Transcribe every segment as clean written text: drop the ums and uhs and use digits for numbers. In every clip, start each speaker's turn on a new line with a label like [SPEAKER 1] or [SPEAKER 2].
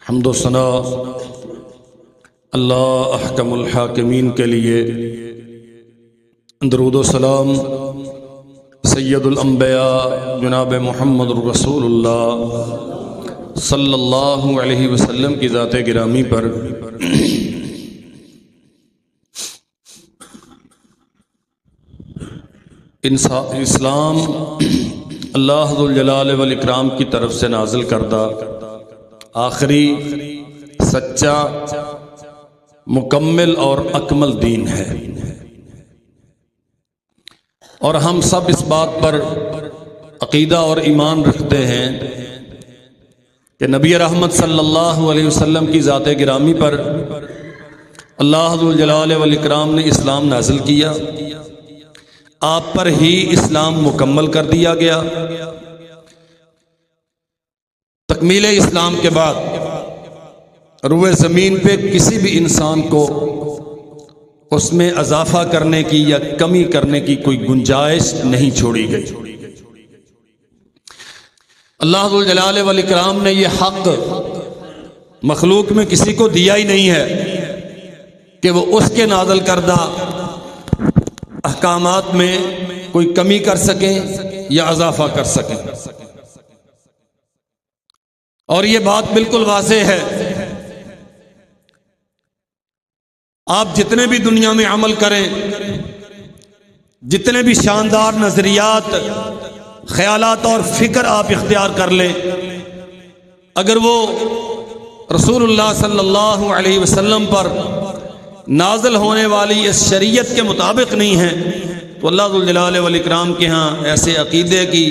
[SPEAKER 1] حمد و ثنا اللہ احکم الحاکمین کے لیے، درود و سلام سید الانبیاء جناب محمد الرسول اللہ صلی اللہ علیہ وسلم کی ذات گرامی پر۔ اسلام اللہ ذو الجلال والاکرام کی طرف سے نازل کردہ آخری سچا مکمل اور اکمل دین ہے، اور ہم سب اس بات پر عقیدہ اور ایمان رکھتے ہیں کہ نبی رحمت صلی اللہ علیہ وسلم کی ذات گرامی پر اللہ ذو الجلال والاکرام نے اسلام نازل کیا، آپ پر ہی اسلام مکمل کر دیا گیا۔ تکمیل اسلام کے بعد روئے زمین پہ کسی بھی انسان کو اس میں اضافہ کرنے کی یا کمی کرنے کی کوئی گنجائش نہیں چھوڑی گئی۔ اللہ ذو الجلال والاکرام نے یہ حق مخلوق میں کسی کو دیا ہی نہیں ہے کہ وہ اس کے نازل کردہ احکامات میں کوئی کمی کر سکیں یا اضافہ کر سکیں، اور یہ بات بالکل واضح ہے۔ آپ جتنے بھی دنیا میں عمل کریں، جتنے بھی شاندار نظریات، خیالات اور فکر آپ اختیار کر لیں، اگر وہ رسول اللہ صلی اللہ علیہ وسلم پر نازل ہونے والی اس شریعت کے مطابق نہیں ہیں تو اللہ ذو الجلال والاکرام کے ہاں ایسے عقیدے کی،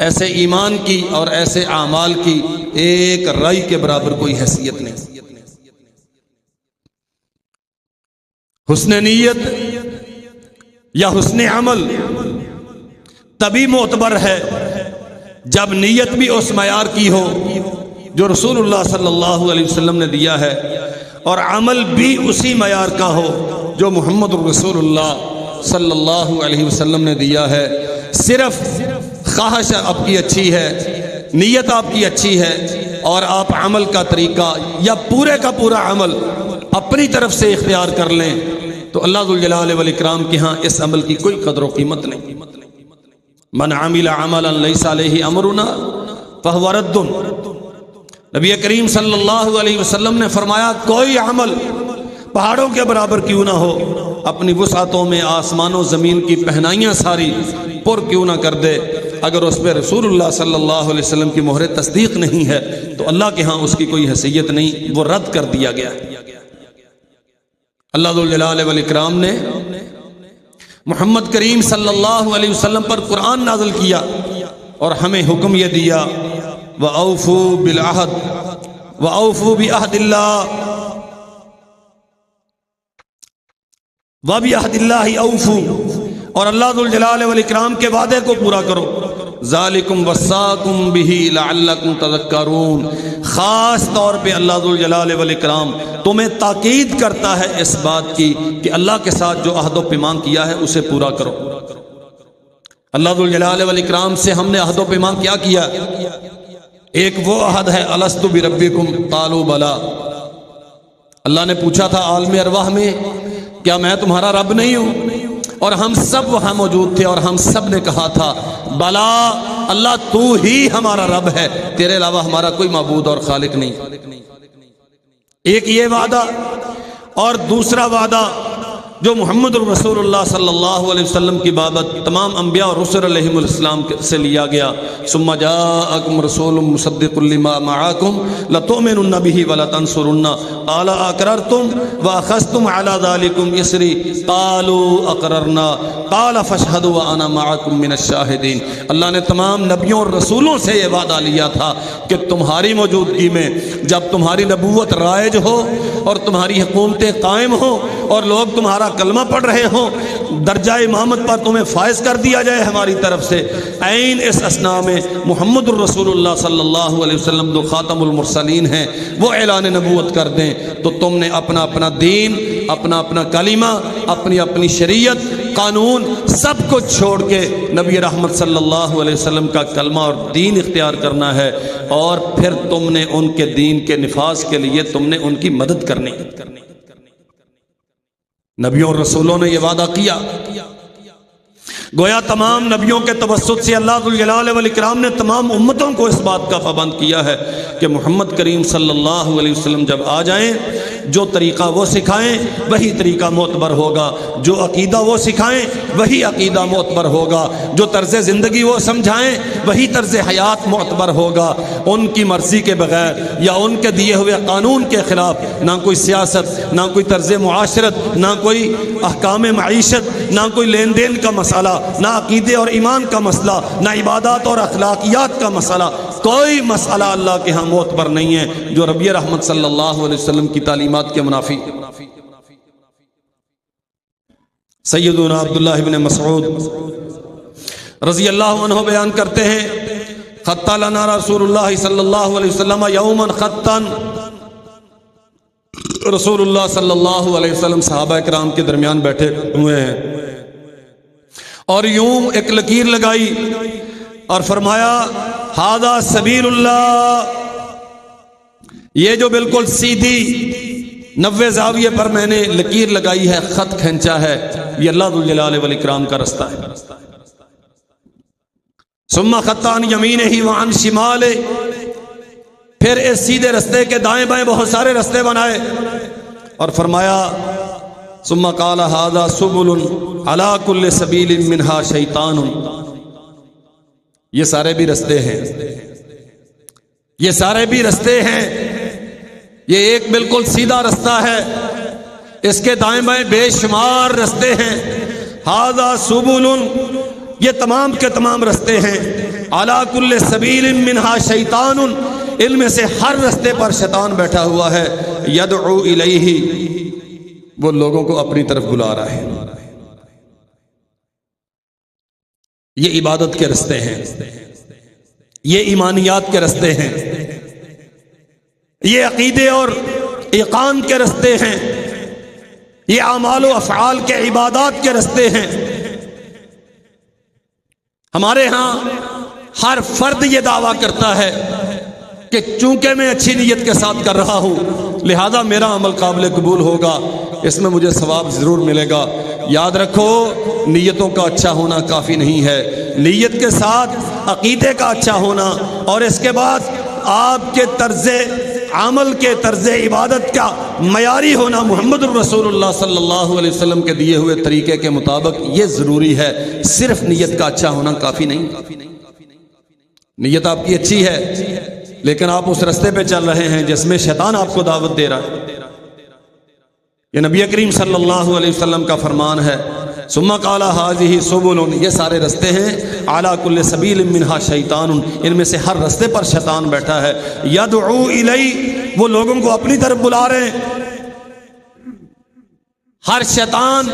[SPEAKER 1] ایسے ایمان کی اور ایسے اعمال کی ایک رائی کے برابر کوئی حیثیت نہیں۔ حسن نیت یا حسن عمل تبھی معتبر ہے جب نیت بھی اس معیار کی ہو جو رسول اللہ صلی اللہ علیہ وسلم نے دیا ہے، اور عمل بھی اسی معیار کا ہو جو محمد الرسول اللہ صلی اللہ علیہ وسلم نے دیا ہے۔ صرف خواہش آپ کی اچھی ہے، نیت آپ کی اچھی ہے، اور آپ عمل کا طریقہ یا پورے کا پورا عمل اپنی طرف سے اختیار کر لیں تو اللہ ذو الجلال والاکرام کے ہاں اس عمل کی کوئی قدر و قیمت نہیں۔ من عمل عملا لیس علیہ امرنا فہو رد۔ نبی کریم صلی اللہ علیہ وسلم نے فرمایا کوئی عمل پہاڑوں کے برابر کیوں نہ ہو، اپنی وسعتوں میں آسمان و زمین کی پہنائیاں ساری پر کیوں نہ کر دے، اگر اس پہ رسول اللہ صلی اللہ علیہ وسلم کی مہر تصدیق نہیں ہے تو اللہ کے ہاں اس کی کوئی حیثیت نہیں، وہ رد کر دیا گیا۔ اللہ ذو الجلال والاکرام نے محمد کریم صلی اللہ علیہ وسلم پر قرآن نازل کیا اور ہمیں حکم یہ دیا وَأَوْفُوا بِالْعَهْدِ وَأَوْفُوا بِعَهْدِ اللَّهِ وَبِعَهْدِ اللَّهِ أَوْفُوا، اور اللہ ذو الجلال والاکرام کے وعدے کو پورا کرو۔ ذَلِكُمْ وَصَّاكُمْ بِهِ لَعَلَّكُمْ تَذَكَّرُونَ، خاص طور پہ اللہ ذو الجلال والاکرام تمہیں تاکید کرتا ہے اس بات کی کہ اللہ کے ساتھ جو عہد و پیمان کیا ہے اسے پورا کرو۔ اللہ ذو الجلال والاکرام سے ہم نے عہد و پیمان کیا کیا؟ ایک وہ عہد ہے الست بربکم قالوا بلا۔ اللہ نے پوچھا تھا عالم ارواح میں کیا میں تمہارا رب نہیں ہوں؟ اور ہم سب وہاں موجود تھے اور ہم سب نے کہا تھا بلا اللہ تو ہی ہمارا رب ہے، تیرے علاوہ ہمارا کوئی معبود اور خالق نہیں۔ ایک یہ وعدہ، اور دوسرا وعدہ جو محمد الرسول اللہ صلی اللہ علیہ وسلم کی بابت تمام انبیاء اور رسل علیہم السلام سے لیا گیا۔ ثم جاءکم رسول مصدق لما معاکم لتؤمنن به ولتنصرن قال اقررتم واخذتم على ذلكم اسری قالوا اقررنا قال فاشهدوا وانا معكم من الشاہدین۔ اللہ نے تمام نبیوں اور رسولوں سے یہ وعدہ لیا تھا کہ تمہاری موجودگی میں جب تمہاری نبوت رائج ہو اور تمہاری حکومتیں قائم ہوں اور لوگ تمہارا کلمہ پڑھ رہے ہوں، درجہ امامت پر تمہیں فائز کر دیا جائے ہماری طرف سے، عین اس اسنا میں محمد الرسول اللہ صلی اللہ علیہ وسلم جو خاتم المرسلین ہیں وہ اعلان نبوت کر دیں تو تم نے اپنا اپنا دین، اپنا اپنا کلمہ، اپنی اپنی شریعت قانون سب کچھ چھوڑ کے نبی رحمت صلی اللہ علیہ وسلم کا کلمہ اور دین اختیار کرنا ہے، اور پھر تم نے ان کے دین کے نفاذ کے لیے تم نے ان کی مدد کرنی۔ نبیوں اور رسولوں نے یہ وعدہ کیا، گویا تمام نبیوں کے توسط سے اللہ ذوالجلال والاکرام نے تمام امتوں کو اس بات کا پابند کیا ہے کہ محمد کریم صلی اللہ علیہ وسلم جب آ جائیں، جو طریقہ وہ سکھائیں وہی طریقہ معتبر ہوگا، جو عقیدہ وہ سکھائیں وہی عقیدہ معتبر ہوگا، جو طرز زندگی وہ سمجھائیں وہی طرز حیات معتبر ہوگا۔ ان کی مرضی کے بغیر یا ان کے دیے ہوئے قانون کے خلاف نہ کوئی سیاست، نہ کوئی طرز معاشرت، نہ کوئی احکام معیشت، نہ کوئی لین دین کا مسئلہ، نہ عقیدے اور ایمان کا مسئلہ، نہ عبادات اور اخلاقیات کا مسئلہ، کوئی مسئلہ اللہ کے ہاں معتبر نہیں ہے جو نبی رحمت صلی اللہ علیہ وسلم کی تعلیمات کے منافی۔ سیدنا عبداللہ بن مسعود رضی اللہ عنہ بیان کرتے ہیں، خط لنا رسول اللہ صلی اللہ علیہ وسلم یوما خطا، رسول اللہ صلی اللہ علیہ وسلم صحابہ کرام کے درمیان بیٹھے ہوئے ہیں اور یوں ایک لکیر لگائی اور فرمایا ھذا سبیل اللہ، یہ جو بالکل سیدھی 90 زاویے پر میں نے لکیر لگائی ہے، خط کھینچا ہے، یہ اللہ ذوالجلال والاکرام کا رستہ ہے۔ ثم خط عن یمینہ وعن شمالہ، پھر اس سیدھے رستے کے دائیں بائیں بہت سارے رستے بنائے اور فرمایا ثم قال ھذا سبل علی کل سبیل منہا شیطان، یہ سارے بھی رستے ہیں، یہ سارے بھی رستے ہیں، یہ ایک بالکل سیدھا رستہ ہے، اس کے دائیں بائیں بے شمار رستے ہیں۔ ھذا سبل، یہ تمام کے تمام رستے ہیں، علی کل سبیل منہا شیطان، ان میں سے ہر رستے پر شیطان بیٹھا ہوا ہے، یدعو الیہ، وہ لوگوں کو اپنی طرف بلا رہا ہے۔ یہ عبادت کے رستے ہیں، یہ ایمانیات کے رستے ہیں، یہ عقیدے اور ایقان کے رستے ہیں، یہ اعمال و افعال کے عبادات کے رستے ہیں۔ ہمارے ہاں ہر فرد یہ دعویٰ کرتا ہے کہ چونکہ میں اچھی نیت کے ساتھ کر رہا ہوں لہذا میرا عمل قابل قبول ہوگا، اس میں مجھے ثواب ضرور ملے گا۔ یاد رکھو، نیتوں کا اچھا ہونا کافی نہیں ہے، نیت کے ساتھ عقیدے کا اچھا ہونا اور اس کے بعد آپ کے طرز عمل کے طرز عبادت کا معیاری ہونا محمد الرسول اللہ صلی اللہ علیہ وسلم کے دیے ہوئے طریقے کے مطابق، یہ ضروری ہے۔ صرف نیت کا اچھا ہونا کافی نہیں۔ نیت آپ کی اچھی ہے لیکن آپ اس رستے پہ چل رہے ہیں جس میں شیطان آپ کو دعوت دے رہا ہے۔ یہ نبی کریم صلی اللہ علیہ وسلم کا فرمان ہے، ثم قال ھذہ سبل، یہ سارے رستے ہیں، علی کل سبیل منہا شیطان، ان میں سے ہر رستے پر شیطان بیٹھا ہے، یدعو الی، وہ لوگوں کو اپنی طرف بلا رہے ہیں۔ ہر شیطان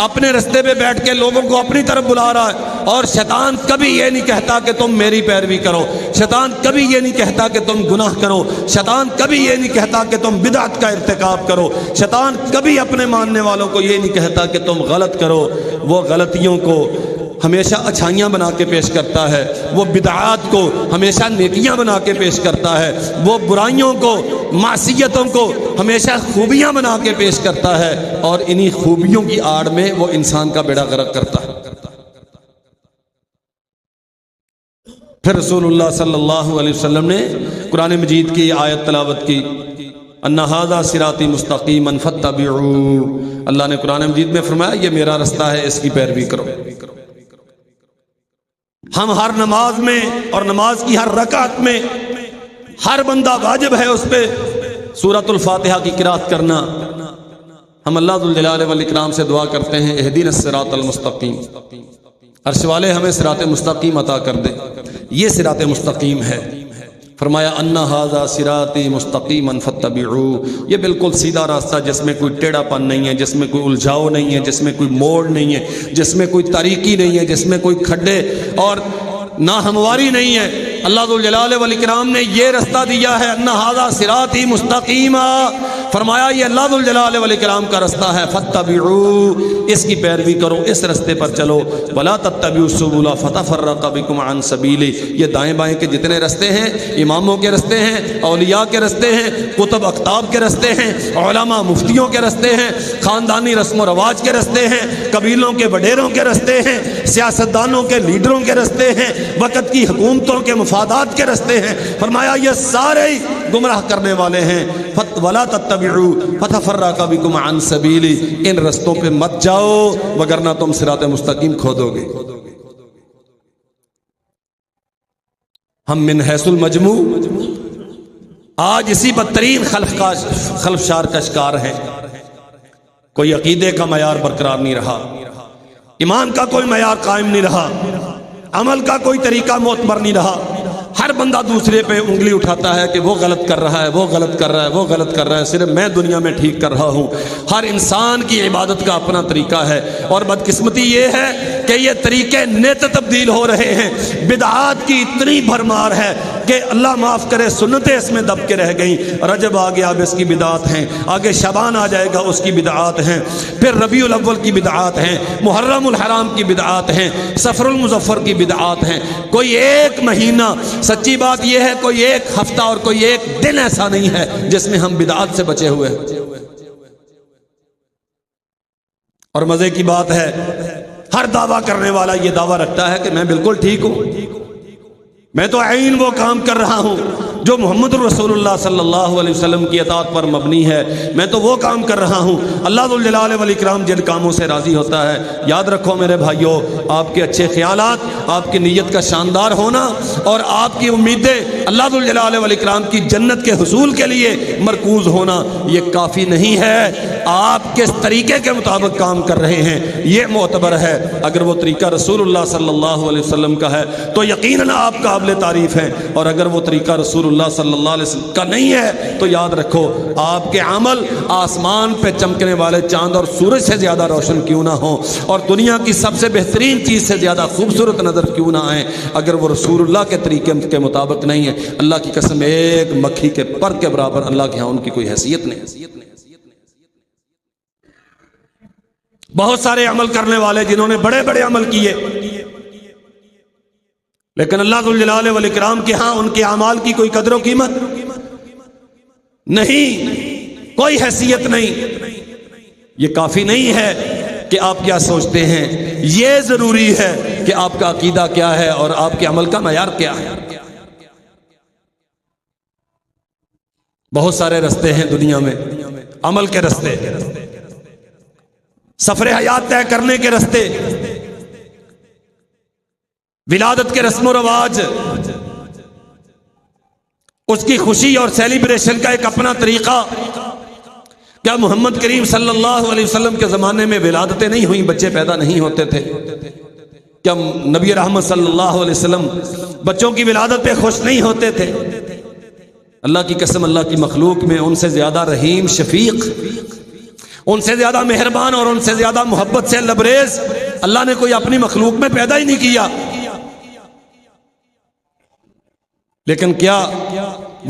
[SPEAKER 1] اپنے رستے پہ بیٹھ کے لوگوں کو اپنی طرف بلا رہا ہے، اور شیطان کبھی یہ نہیں کہتا کہ تم میری پیروی کرو، شیطان کبھی یہ نہیں کہتا کہ تم گناہ کرو، شیطان کبھی یہ نہیں کہتا کہ تم بدعت کا ارتکاب کرو، شیطان کبھی اپنے ماننے والوں کو یہ نہیں کہتا کہ تم غلط کرو۔ وہ غلطیوں کو ہمیشہ اچھائیاں بنا کے پیش کرتا ہے، وہ بدعات کو ہمیشہ نیکیاں بنا کے پیش کرتا ہے، وہ برائیوں کو، معصیتوں کو ہمیشہ خوبیاں بنا کے پیش کرتا ہے، اور انہی خوبیوں کی آڑ میں وہ انسان کا بیڑا غرق کرتا ہے۔ پھر رسول اللہ صلی اللہ علیہ وسلم نے قرآن مجید کی آیت تلاوت کی، ان ھذا صراطی مستقیما فاتبعوہ، اللہ نے قرآن مجید میں فرمایا یہ میرا رستہ ہے، اس کی پیروی کرو۔ ہم ہر نماز میں اور نماز کی ہر رکعت میں ہر بندہ واجب ہے اس پہ سورۃ الفاتحہ کی قرات کرنا۔ ہم اللہ ذوالجلال والاکرام سے دعا کرتے ہیں اہدنا الصراط المستقیم، عرش والے ہمیں صراط مستقیم عطا کر دے۔ یہ صراط مستقیم ہے، فرمایا ان ھذا صراطی مستقیما فاتبعوہ، یہ بالکل سیدھا راستہ جس میں کوئی ٹیڑھا پن نہیں ہے، جس میں کوئی الجھاؤ نہیں ہے، جس میں کوئی موڑ نہیں ہے، جس میں کوئی تاریکی نہیں ہے، جس میں کوئی کھڈے اور ناہمواری نہیں ہے۔ اللہ ذوالجلال والاکرام نے یہ رستہ دیا ہے، ان ھذا صراطی مستقیما فرمایا یہ اللہ ذو الجلال والاکرام کا رستہ ہے، فاتبعوا، اس کی پیروی کرو، اس رستے پر چلو، ولا تتبعوا السبل فتفرق بکم عن سبیلہ، یہ دائیں بائیں کے جتنے رستے ہیں، اماموں کے رستے ہیں، اولیاء کے رستے ہیں، کتب اقطاب کے رستے ہیں، علماء مفتیوں کے رستے ہیں، خاندانی رسم و رواج کے رستے ہیں، قبیلوں کے وڈیروں کے رستے ہیں، سیاستدانوں کے لیڈروں کے رستے ہیں، وقت کی حکومتوں کے مفادات کے رستے ہیں۔ فرمایا یہ سارے گمراہ کرنے والے ہیں۔ وَلَا تَتَّبِعُوا فَتَفَرَّقَ بِكُمْ عَنْ سَبِيلِهِ، ان رستوں پہ مت جاؤ وگرنہ تم صراط مستقیم کھودو گے۔ ہم من حیث المجموع آج اسی بدترین خلفشار کا شکار ہیں۔ کوئی عقیدے کا معیار برقرار نہیں رہا، ایمان کا کوئی معیار قائم نہیں رہا، عمل کا کوئی طریقہ معتبر نہیں رہا۔ ہر بندہ دوسرے پہ انگلی اٹھاتا ہے کہ وہ غلط کر رہا ہے، وہ غلط کر رہا ہے، وہ غلط کر رہا ہے، صرف میں دنیا میں ٹھیک کر رہا ہوں۔ ہر انسان کی عبادت کا اپنا طریقہ ہے، اور بدقسمتی یہ ہے کہ یہ طریقے نت تبدیل ہو رہے ہیں۔ بدعات کی اتنی بھرمار ہے کہ اللہ معاف کرے سنتیں اس میں دب کے رہ گئیں۔ رجب آ گیا اب اس کی بدعات ہیں، آگے شعبان آ جائے گا اس کی بدعات ہیں، پھر ربیع الاول کی بدعات ہیں، محرم الحرام کی بدعات ہیں، سفر المظفر کی بدعات ہیں۔ کوئی ایک مہینہ، سچی بات یہ ہے کوئی ایک ہفتہ اور کوئی ایک دن ایسا نہیں ہے جس میں ہم بدعات سے بچے ہوئے ہیں۔ اور مزے کی بات ہے ہر دعویٰ کرنے والا یہ دعویٰ رکھتا ہے کہ میں بالکل ٹھیک ہوں، میں تو عین وہ کام کر رہا ہوں جو محمد رسول اللہ صلی اللہ علیہ وسلم کی اطاعت پر مبنی ہے، میں تو وہ کام کر رہا ہوں۔ اللہ ذو الجلال والاکرام جن کاموں سے راضی ہوتا ہے، یاد رکھو میرے بھائیوں، آپ کے اچھے خیالات، آپ کی نیت کا شاندار ہونا اور آپ کی امیدیں اللہ ذو الجلال والاکرام کی جنت کے حصول کے لیے مرکوز ہونا یہ کافی نہیں ہے۔ آپ کس طریقے کے مطابق کام کر رہے ہیں یہ معتبر ہے۔ اگر وہ طریقہ رسول اللہ صلی اللہ علیہ وسلم کا ہے تو یقیناً آپ قابل تعریف ہیں، اور اگر وہ طریقہ رسول اللہ صلی اللہ علیہ وسلم کا نہیں ہے تو یاد رکھو آپ کے عمل آسمان پہ چمکنے والے چاند اور سورج سے زیادہ روشن کیوں نہ ہوں، اور دنیا کی سب سے بہترین چیز سے زیادہ خوبصورت نظر کیوں نہ آئیں، اگر وہ رسول اللہ کے طریقے کے مطابق نہیں ہے، اللہ کی قسم ایک مکھی کے پر کے برابر اللہ کے ہاں ان کی کوئی حیثیت نہیں۔ بہت سارے عمل کرنے والے جنہوں نے بڑے بڑے عمل کیے، لیکن اللہ ذو الجلال والاکرام کے ہاں ان کے اعمال کی کوئی قدر و قیمت نہیں، کوئی حیثیت نہیں۔ یہ کافی نہیں ہے کہ آپ کیا سوچتے ہیں، یہ ضروری ہے کہ آپ کا عقیدہ کیا ہے اور آپ کے عمل کا معیار کیا ہے۔ بہت سارے رستے ہیں دنیا میں، عمل کے رستے، سفر حیات طے کرنے کے رستے، ولادت کے رسم و رواج، اس کی خوشی اور سیلیبریشن کا ایک اپنا طریقہ۔ کیا محمد کریم صلی اللہ علیہ وسلم کے زمانے میں ولادتیں نہیں ہوئیں، بچے پیدا نہیں ہوتے تھے؟ کیا نبی رحمت صلی اللہ علیہ وسلم بچوں کی ولادت پہ خوش نہیں ہوتے تھے؟ اللہ کی قسم، اللہ کی مخلوق میں ان سے زیادہ رحیم، شفیق، ان سے زیادہ مہربان اور ان سے زیادہ محبت سے لبریز اللہ نے کوئی اپنی مخلوق میں پیدا ہی نہیں کیا۔ لیکن کیا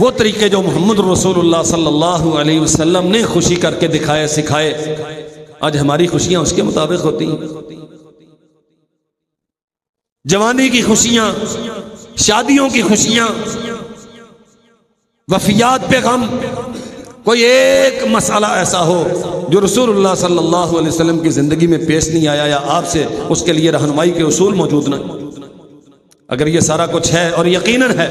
[SPEAKER 1] وہ طریقے جو محمد رسول اللہ صلی اللہ علیہ وسلم نے خوشی کر کے دکھائے، سکھائے، آج ہماری خوشیاں اس کے مطابق ہوتی ہیں؟ جوانی کی خوشیاں، شادیوں کی خوشیاں، وفیات پہ غم، کوئی ایک مسئلہ ایسا ہو جو رسول اللہ صلی اللہ علیہ وسلم کی زندگی میں پیش نہیں آیا یا آپ سے اس کے لیے رہنمائی کے اصول موجود نہ۔ اگر یہ سارا کچھ ہے، اور یقیناً ہے،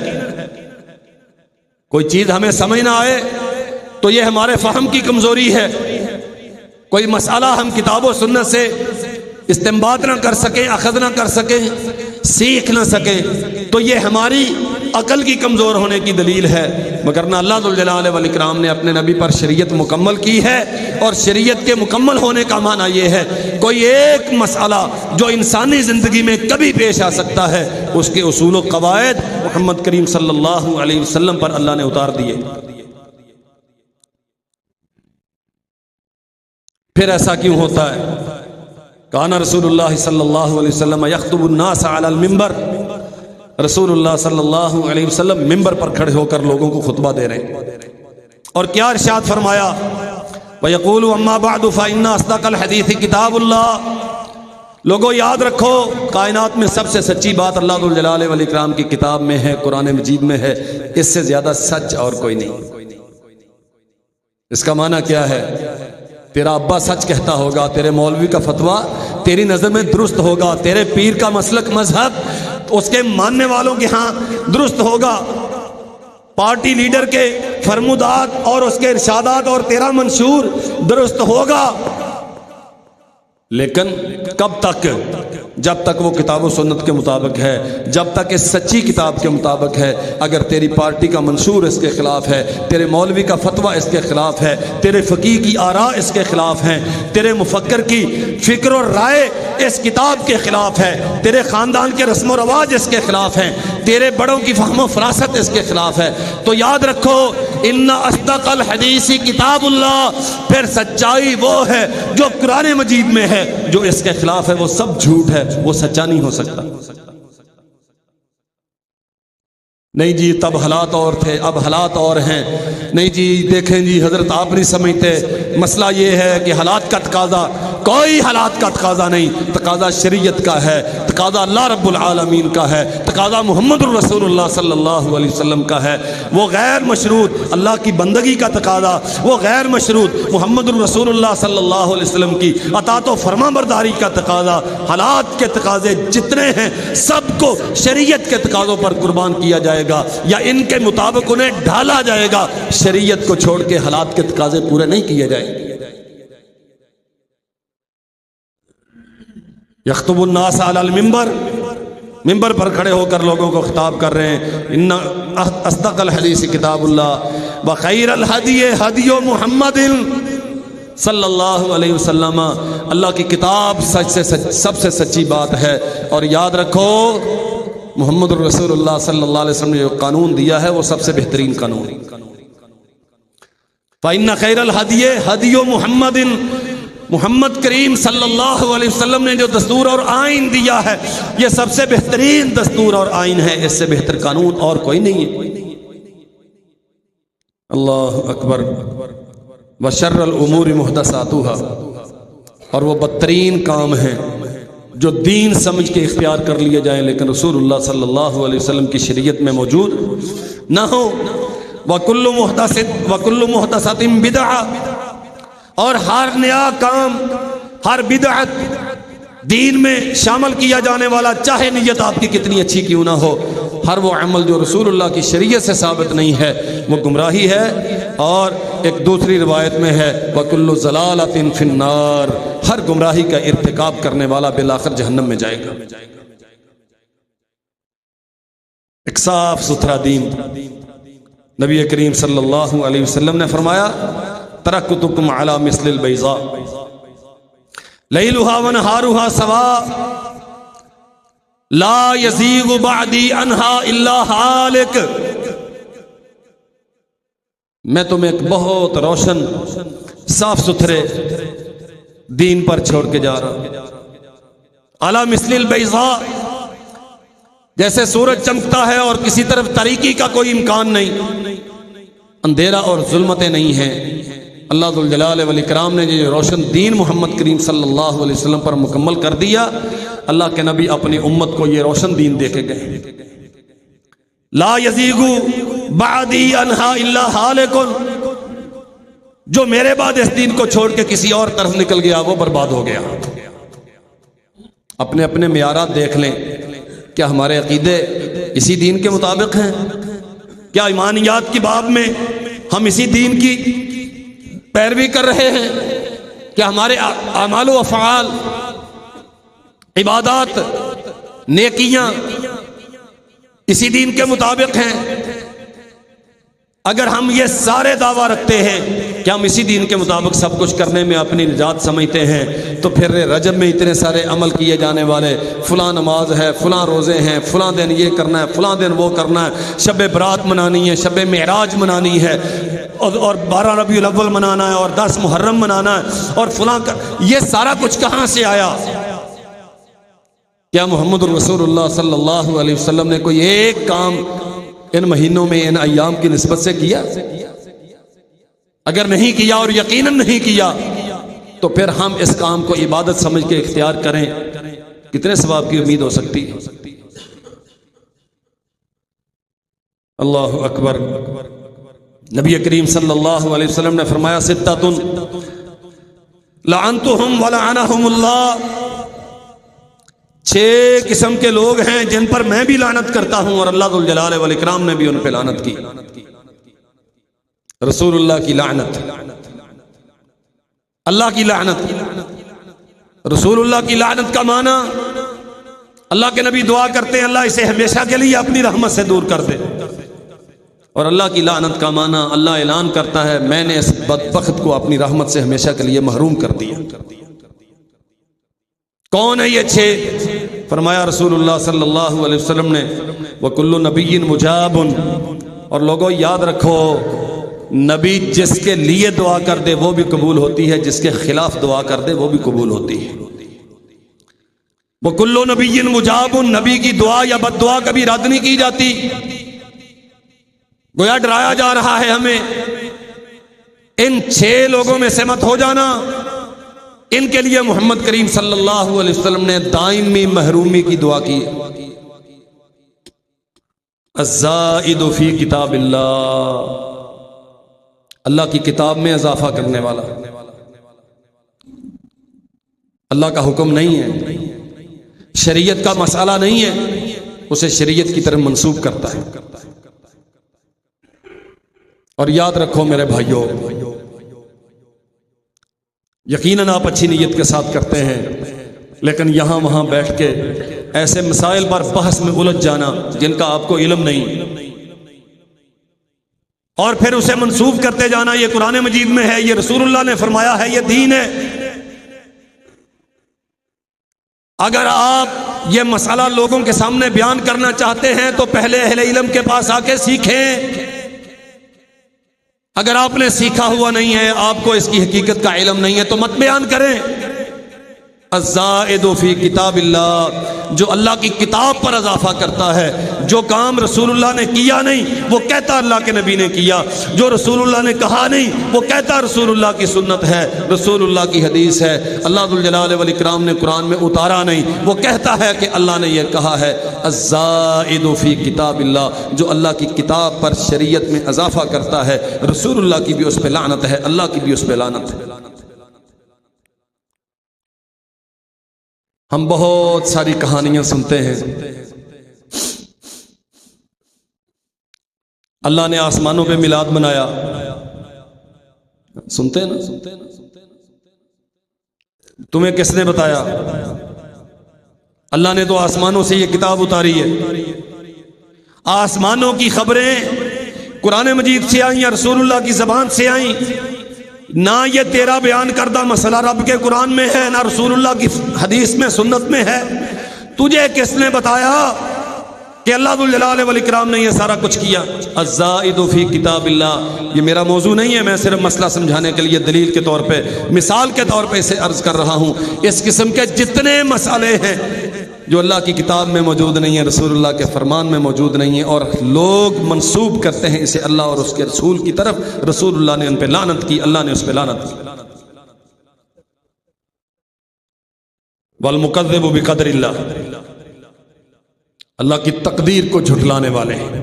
[SPEAKER 1] کوئی چیز ہمیں سمجھ نہ آئے تو یہ ہمارے فہم کی کمزوری ہے۔ کوئی مسئلہ ہم کتاب و سنت سے استنباط نہ کر سکیں، اخذ نہ کر سکیں، سیکھ نہ سکیں تو یہ ہماری عقل کی کمزور ہونے کی دلیل ہے۔ مگر نہ اللہ ذو الجلال والاکرام نے اپنے نبی پر شریعت مکمل کی ہے، اور شریعت کے مکمل ہونے کا معنی یہ ہے کوئی ایک مسئلہ جو انسانی زندگی میں کبھی پیش آ سکتا ہے اس کے اصول و قواعد محمد کریم صلی اللہ علیہ وسلم پر اللہ نے اتار دیے۔ پھر ایسا کیوں ہوتا ہے؟ کان رسول اللہ صلی اللہ علیہ وسلم یخطب الناس علی المنبر، رسول اللہ صلی اللہ علیہ وسلم منبر پر کھڑے ہو کر لوگوں کو خطبہ دے رہے ہیں، اور کیا ارشاد فرمایا؟ وَيَقُولُ أَمَّا بَعْدُ فَإِنَّ أَصْدَقَ الْحَدِيثِ کتاب اللہ۔ لوگوں یاد رکھو، کائنات میں سب سے سچی بات اللہ ذوالجلال والاکرام کی کتاب میں ہے، قرآن مجید میں ہے، اس سے زیادہ سچ اور کوئی نہیں۔ اس کا معنی کیا ہے؟ تیرا ابا سچ کہتا ہوگا، تیرے مولوی کا فتویٰ تیری نظر میں درست ہوگا، تیرے پیر کا مسلک مذہب اس کے ماننے والوں کے ہاں درست ہوگا، پارٹی لیڈر کے فرمودات اور اس کے ارشادات اور تیرا منشور درست ہوگا، لیکن کب تک؟ جب تک وہ کتاب و سنت کے مطابق ہے، جب تک اس سچی کتاب کے مطابق ہے۔ اگر تیری پارٹی کا منشور اس کے خلاف ہے، تیرے مولوی کا فتویٰ اس کے خلاف ہے، تیرے فقیہ کی آراء اس کے خلاف ہیں، تیرے مفکر کی فکر اور رائے اس کتاب کے خلاف ہے، تیرے خاندان کے رسم و رواج اس کے خلاف ہیں، تیرے بڑوں کی فہم و فراست اس کے خلاف ہے، تو یاد رکھو ان اصدق الحدیث کتاب اللہ، پھر سچائی وہ ہے جو قرآن مجید میں ہے، جو اس کے خلاف ہے وہ سب جھوٹ ہے، وہ سچا نہیں ہو سکتا۔ نہیں جی تب حالات اور تھے، اب حالات اور ہیں، نہیں جی دیکھیں جی حضرت آپ نہیں سمجھتے، مسئلہ یہ ہے کہ حالات کا تقاضا، کوئی حالات کا تقاضا نہیں، تقاضا شریعت کا ہے، تقاضا اللہ رب العالمین کا ہے، تقاضا محمد الرسول اللہ صلی اللہ علیہ وسلم کا ہے، وہ غیر مشروط اللہ کی بندگی کا تقاضا، وہ غیر مشروط محمد الرسول اللہ صلی اللہ علیہ وسلم کی اطاعت و فرما برداری کا تقاضا، حالات کے تقاضے جتنے ہیں سب کو شریعت کے تقاضوں پر قربان کیا جائے گا، یا ان کے مطابق انہیں ڈھالا جائے گا، شریعت کو چھوڑ کے حالات کے تقاضے پورے نہیں کیے جائیں گے۔ یخطب الناس علی المنبر، ممبر پر کھڑے ہو کر لوگوں کو خطاب کر رہے ہیں، ان اصدق الحدیث کتاب اللہ وخیر الہدی ہدی محمد صلی اللہ علیہ وسلم، اللہ کی کتاب سب سے سچی بات ہے، اور یاد رکھو محمد الرسول اللہ صلی اللہ علیہ وسلم نے جو قانون دیا ہے وہ سب سے بہترین قانون ہے۔ فَإِنَّ خَيْرَ الْهَدْيِ هَدْيُ مُحَمَّدٍ، محمد کریم صلی اللہ علیہ وسلم نے جو دستور اور آئین دیا ہے یہ سب سے بہترین دستور اور آئین ہے، اس سے بہتر قانون اور کوئی نہیں ہے۔ اللہ اکبر۔ وَشَرَّ الْأُمُورِ مُحْدَثَاتُهَا، اور وہ بدترین کام ہیں جو دین سمجھ کے اختیار کر لیے جائیں لیکن رسول اللہ صلی اللہ علیہ وسلم کی شریعت میں موجود نہ ہو۔ وَكُلُّ مُحْدَثَةٍ بِدْعَةٍ، اور ہر نیا کام، ہر بدعت دین میں شامل کیا جانے والا، چاہے نیت آپ کی کتنی اچھی کیوں نہ ہو، ہر وہ عمل جو رسول اللہ کی شریعت سے ثابت نہیں ہے وہ گمراہی ہے، اور ایک دوسری روایت میں ہے وَكُلُّ ضَلَالَةٍ فِي النَّارِ، ہر گمراہی کا ارتکاب کرنے والا بالآخر جہنم میں جائے گا۔ ایک صاف ستھرا دین، نبی کریم صلی اللہ علیہ وسلم نے فرمایا ترکتکم علی مثل البیضاء لیلھا ونہارھا سواء لا یزیغ بعدی عنہا الا ہالک، میں تمہیں ایک بہت روشن صاف ستھرے دین پر چھوڑ کے جا رہا ہوں، علی مثل البیضاء، جیسے سورج چمکتا ہے اور کسی طرف تاریکی کا کوئی امکان نہیں، اندھیرا اور ظلمتیں نہیں ہیں، اللہ ذوالجلال والاکرام نے جو روشن دین محمد کریم صلی اللہ علیہ وسلم پر مکمل کر دیا، اللہ کے نبی اپنی امت کو یہ روشن دین دے کے گئے، لا یزیغ بعدی عنہا الا ہالک، جو میرے بعد اس دین کو چھوڑ کے کسی اور طرف نکل گیا وہ برباد ہو گیا۔ اپنے اپنے معیارات دیکھ لیں، کیا ہمارے عقیدے اسی دین کے مطابق ہیں؟ کیا ایمانیات کی باب میں ہم اسی دین کی پیروی کر رہے ہیں؟ کیا ہمارے اعمال و افعال، عبادات، نیکیاں اسی دین کے مطابق ہیں؟ اگر ہم یہ سارے دعویٰ رکھتے ہیں کہ ہم اسی دین کے مطابق سب کچھ کرنے میں اپنی نجات سمجھتے ہیں، تو پھر رجب میں اتنے سارے عمل کیے جانے والے، فلاں نماز ہے، فلاں روزے ہیں، فلاں دن یہ کرنا ہے، فلاں دن وہ کرنا ہے، شب برات منانی ہے، شب معراج منانی ہے، اور 12 ربیع الاول منانا ہے، اور 10 محرم منانا ہے، اور فلاں یہ سارا کچھ کہاں سے آیا؟ کیا محمد الرسول اللہ صلی اللہ علیہ وسلم نے کوئی ایک کام ان مہینوں میں، ان ایام کی نسبت سے کیا؟ اگر نہیں کیا اور یقیناً نہیں کیا تو پھر ہم اس کام کو عبادت سمجھ کے اختیار کریں، کتنے ثواب کی امید ہو سکتی ہے؟ اللہ اکبر۔ نبی کریم صلی اللہ علیہ وسلم نے فرمایا ستۃ لعنتہم ولعنہم اللہ، 6 قسم کے لوگ ہیں جن پر میں بھی لعنت کرتا ہوں اور اللہ ذو الجلال والاکرام نے بھی ان پہ لعنت کی۔ رسول اللہ کی لعنت، اللہ کی لعنت، رسول اللہ کی لعنت کا معنی اللہ کے نبی دعا کرتے ہیں اللہ اسے ہمیشہ کے لیے اپنی رحمت سے دور کر دے، اور اللہ کی لعنت کا معنی اللہ اعلان کرتا ہے میں نے اس بدبخت کو اپنی رحمت سے ہمیشہ کے لیے محروم کر دیا۔ کون ہے یہ 6؟ فرمایا رسول اللہ صلی اللہ علیہ وسلم نے وَكُلُّ نَبِيٍّ مُجَابٌ، اور لوگوں یاد رکھو نبی جس کے لیے دعا کر دے وہ بھی قبول ہوتی ہے، جس کے خلاف دعا کر دے وہ بھی قبول ہوتی ہے۔ وَكُلُّ نَبِيٍّ مُجَابٌ، نبی کی دعا یا بد دعا کبھی رد نہیں کی جاتی۔ گویا ڈرایا جا رہا ہے ہمیں ان 6 لوگوں میں سے مت ہو جانا، ان کے لیے محمد کریم صلی اللہ علیہ وسلم نے دائمی محرومی کی دعا کی۔ الزائد فی کتاب اللہ، اللہ کی کتاب میں اضافہ کرنے والا، اللہ کا حکم نہیں ہے، شریعت کا مسئلہ نہیں ہے، اسے شریعت کی طرف منسوب کرتا ہے۔ اور یاد رکھو میرے بھائیوں، یقیناً آپ اچھی نیت کے ساتھ کرتے ہیں، لیکن یہاں وہاں بیٹھ کے ایسے مسائل پر بحث میں الجھ جانا جن کا آپ کو علم نہیں، اور پھر اسے منسوب کرتے جانا یہ قرآن مجید میں ہے، یہ رسول اللہ نے فرمایا ہے، یہ دین ہے۔ اگر آپ یہ مسئلہ لوگوں کے سامنے بیان کرنا چاہتے ہیں تو پہلے اہل علم کے پاس آ کے سیکھیں۔ اگر آپ نے سیکھا ہوا نہیں ہے، آپ کو اس کی حقیقت کا علم نہیں ہے تو مت بیان کریں۔ الزائد فی کتاب اللہ، جو اللہ کی کتاب پر اضافہ کرتا ہے، جو کام رسول اللہ نے کیا نہیں وہ کہتا اللہ کے نبی نے کیا، جو رسول اللہ نے کہا نہیں وہ کہتا رسول اللہ کی سنت ہے، رسول اللہ کی حدیث ہے، اللہ ذو الجلال والاکرام نے قرآن میں اتارا نہیں وہ کہتا ہے کہ اللہ نے یہ کہا ہے۔ الزائد فی کتاب اللہ، جو اللہ کی کتاب پر شریعت میں اضافہ کرتا ہے، رسول اللہ کی بھی اس پہ لعنت ہے، اللہ کی بھی اس پہ لعنت ہے۔ ہم بہت ساری کہانیاں سنتے ہیں، اللہ نے آسمانوں پہ میلاد منایا، سنتے ہیں نا؟ تمہیں کس نے بتایا؟ اللہ نے تو آسمانوں سے یہ کتاب اتاری ہے، آسمانوں کی خبریں قرآن مجید سے آئیں یا رسول اللہ کی زبان سے آئیں، نہ یہ تیرا بیان کردہ مسئلہ رب کے قرآن میں ہے، نہ رسول اللہ کی حدیث میں سنت میں ہے۔ تجھے کس نے بتایا کہ اللہ ذو الجلال والاکرام نے یہ سارا کچھ کیا؟ الزائد فی کتاب اللہ، یہ میرا موضوع نہیں ہے، میں صرف مسئلہ سمجھانے کے لیے دلیل کے طور پہ، مثال کے طور پہ اسے عرض کر رہا ہوں۔ اس قسم کے جتنے مسئلے ہیں جو اللہ کی کتاب میں موجود نہیں ہیں، رسول اللہ کے فرمان میں موجود نہیں ہیں، اور لوگ منسوب کرتے ہیں اسے اللہ اور اس کے رسول کی طرف، رسول اللہ نے ان پہ لعنت کی، اللہ نے اس پہ لعنت کی۔ والمکذب بقدر اللہ، اللہ کی تقدیر کو جھٹلانے والے ہیں۔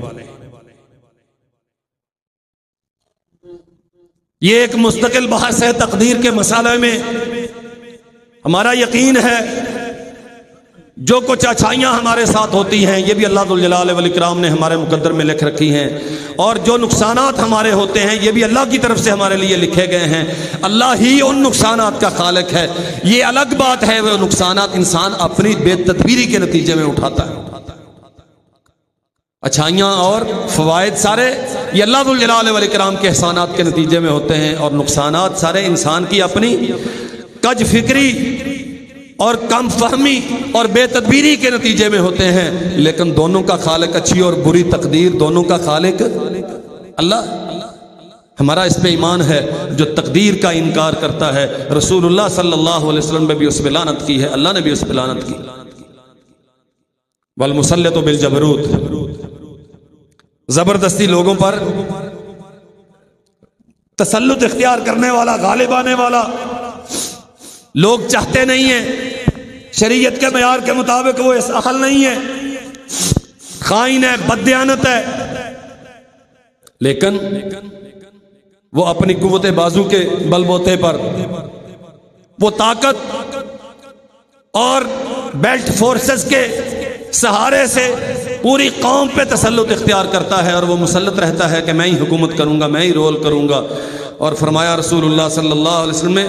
[SPEAKER 1] یہ ایک مستقل بحث ہے تقدیر کے مسئلے میں۔ ہمارا یقین ہے جو کچھ اچھائیاں ہمارے ساتھ ہوتی ہیں یہ بھی اللہ ذو الجلال والاکرام نے ہمارے مقدر میں لکھ رکھی ہیں، اور جو نقصانات ہمارے ہوتے ہیں یہ بھی اللہ کی طرف سے ہمارے لیے لکھے گئے ہیں۔ اللہ ہی ان نقصانات کا خالق ہے۔ یہ الگ بات ہے وہ نقصانات انسان اپنی بے تدبیری کے نتیجے میں اٹھاتا ہے۔ اچھائیاں اور فوائد سارے یہ اللہ ذو الجلال والاکرام کے احسانات کے نتیجے میں ہوتے ہیں، اور نقصانات سارے انسان کی اپنی کج فکری اور کم فہمی اور بے تدبیری کے نتیجے میں ہوتے ہیں۔ لیکن دونوں کا خالق، اچھی اور بری تقدیر دونوں کا خالق اللہ۔ ہمارا اس پہ ایمان ہے۔ جو تقدیر کا انکار کرتا ہے، رسول اللہ صلی اللہ علیہ وسلم نے بھی اس پہ لعنت کی ہے، اللہ نے بھی اس پہ لعنت کی۔ والمسلط بالجبروت، زبردستی لوگوں پر تسلط اختیار کرنے والا، غالب آنے والا لوگ چاہتے نہیں ہیں، شریعت کے معیار کے مطابق وہ اس اہل نہیں ہے، خائن ہے، بددیانت ہے، لیکن وہ اپنی قوت بازو کے بل بوتے پر، وہ طاقت اور بیلٹ فورسز کے سہارے سے پوری قوم پہ تسلط اختیار کرتا ہے، اور وہ مسلط رہتا ہے کہ میں ہی حکومت کروں گا، میں ہی رول کروں گا۔ اور فرمایا رسول اللہ صلی اللہ علیہ وسلم نے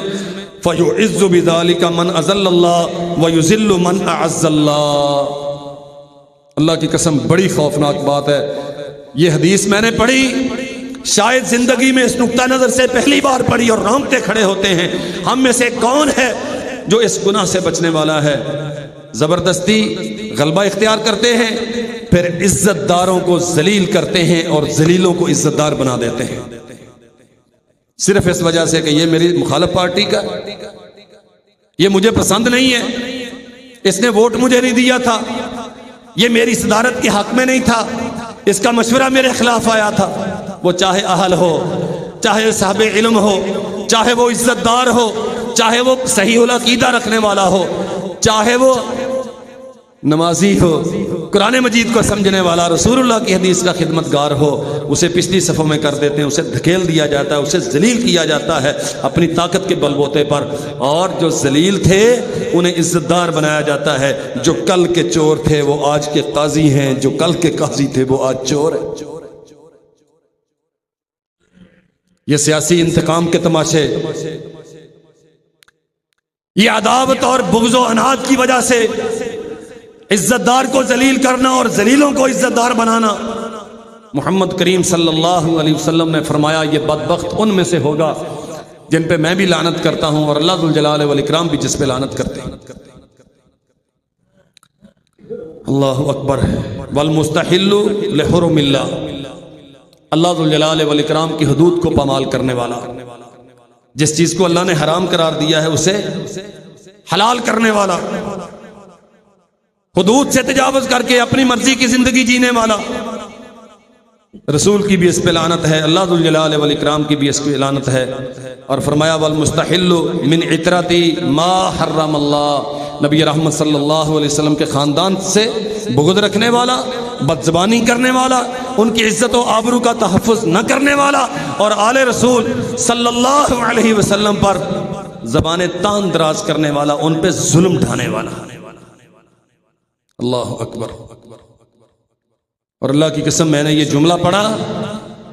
[SPEAKER 1] فَيُعِزُّ بِذَلِكَ مَنْ أَذَلَّ اللَّهُ وَيُذِلُّ مَنْ أَعَزَّ اللَّهُ۔ اللہ کی قسم بڑی خوفناک بات ہے، یہ حدیث میں نے پڑھی، شاید زندگی میں اس نقطہ نظر سے پہلی بار پڑھی اور رونگٹے کھڑے ہوتے ہیں۔ ہم میں سے کون ہے جو اس گناہ سے بچنے والا ہے؟ زبردستی غلبہ اختیار کرتے ہیں، پھر عزت داروں کو ذلیل کرتے ہیں اور ذلیلوں کو عزت دار بنا دیتے ہیں، صرف اس وجہ سے کہ یہ میری مخالف پارٹی کا، یہ مجھے پسند نہیں ہے، اس نے ووٹ مجھے نہیں دیا تھا، یہ میری صدارت کے حق میں نہیں تھا، اس کا مشورہ میرے خلاف آیا تھا۔ وہ چاہے اہل ہو، چاہے صاحب علم ہو، چاہے وہ عزت دار ہو، چاہے وہ صحیح العقیدہ رکھنے والا ہو، چاہے وہ نمازی ہو، قرآن مجید کو سمجھنے والا، رسول اللہ کی حدیث کا خدمتگار ہو، اسے پچھلی صفوں میں کر دیتے ہیں، اسے دھکیل دیا جاتا ہے، اسے ذلیل کیا جاتا ہے اپنی طاقت کے بل بوتے پر، اور جو ذلیل تھے انہیں عزت دار بنایا جاتا ہے۔ جو کل کے چور تھے وہ آج کے قاضی ہیں، جو کل کے قاضی تھے وہ آج چور ہیں۔ یہ سیاسی انتقام کے تماشے، یہ عداوت اور بغض و عناد کی وجہ سے عزت دار کو ذلیل کرنا اور ذلیلوں کو عزت دار بنانا، محمد کریم صلی اللہ علیہ وسلم نے فرمایا یہ بدبخت ان میں سے ہوگا جن پہ میں بھی لعنت کرتا ہوں اور اللہ ذوالجلال والاکرام بھی جس پہ لعنت کرتے ہیں۔ اللہ اکبر۔ والمستحل لحرم اللہ، اللہ ذوالجلال والاکرام کی حدود کو پامال کرنے والا، جس چیز کو اللہ نے حرام قرار دیا ہے اسے حلال کرنے والا، حدود سے تجاوز کر کے اپنی مرضی کی زندگی جینے والا، رسول کی بھی اس پہ لعنت ہے، اللہ ذوالجلال والاکرام کی بھی اس پہ لعنت ہے۔ اور فرمایا والمستحل من عطرتی ما حرم اللہ، نبی رحمت صلی اللہ علیہ وسلم کے خاندان سے بغض رکھنے والا، بدزبانی کرنے والا، ان کی عزت و آبرو کا تحفظ نہ کرنے والا، اور آل رسول صلی اللہ علیہ وسلم پر زبان تان دراز کرنے والا، ان پہ ظلم ڈھانے والا۔ اللہ اکبر۔ اور اللہ کی قسم میں نے یہ جملہ پڑھا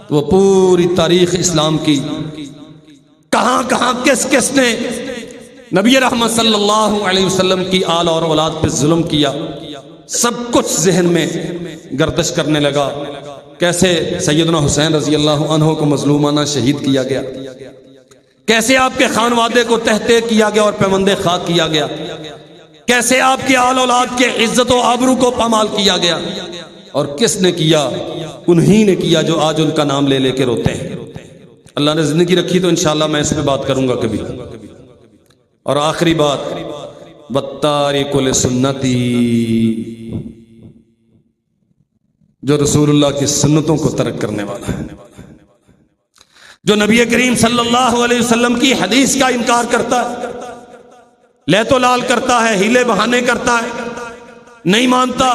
[SPEAKER 1] تو وہ پوری تاریخ اسلام کی کہاں کہاں کس کس نے نبی رحمت صلی اللہ علیہ وسلم کی آل اور اولاد پہ ظلم کیا، سب کچھ ذہن میں گردش کرنے لگا۔ کیسے سیدنا حسین رضی اللہ عنہ کو مظلومانہ شہید کیا گیا، کیسے آپ کے خانوادے کو تہتے کیا گیا اور پیوند خاک کیا گیا، کیسے آپ کے آل اولاد کے عزت و آبرو کو پامال کیا گیا، اور کس نے کیا؟ انہی نے کیا جو آج ان کا نام لے لے کے روتے ہیں۔ اللہ نے زندگی رکھی تو انشاءاللہ میں اس پہ بات کروں گا کبھی۔ اور آخری بات، وَالتَّارِكُ لِسُنَّتِي، جو رسول اللہ کی سنتوں کو ترک کرنے والا ہے، جو نبی کریم صلی اللہ علیہ وسلم کی حدیث کا انکار کرتا ہے، لیت و لال کرتا ہے، ہیلے بہانے کرتا ہے، نہیں مانتا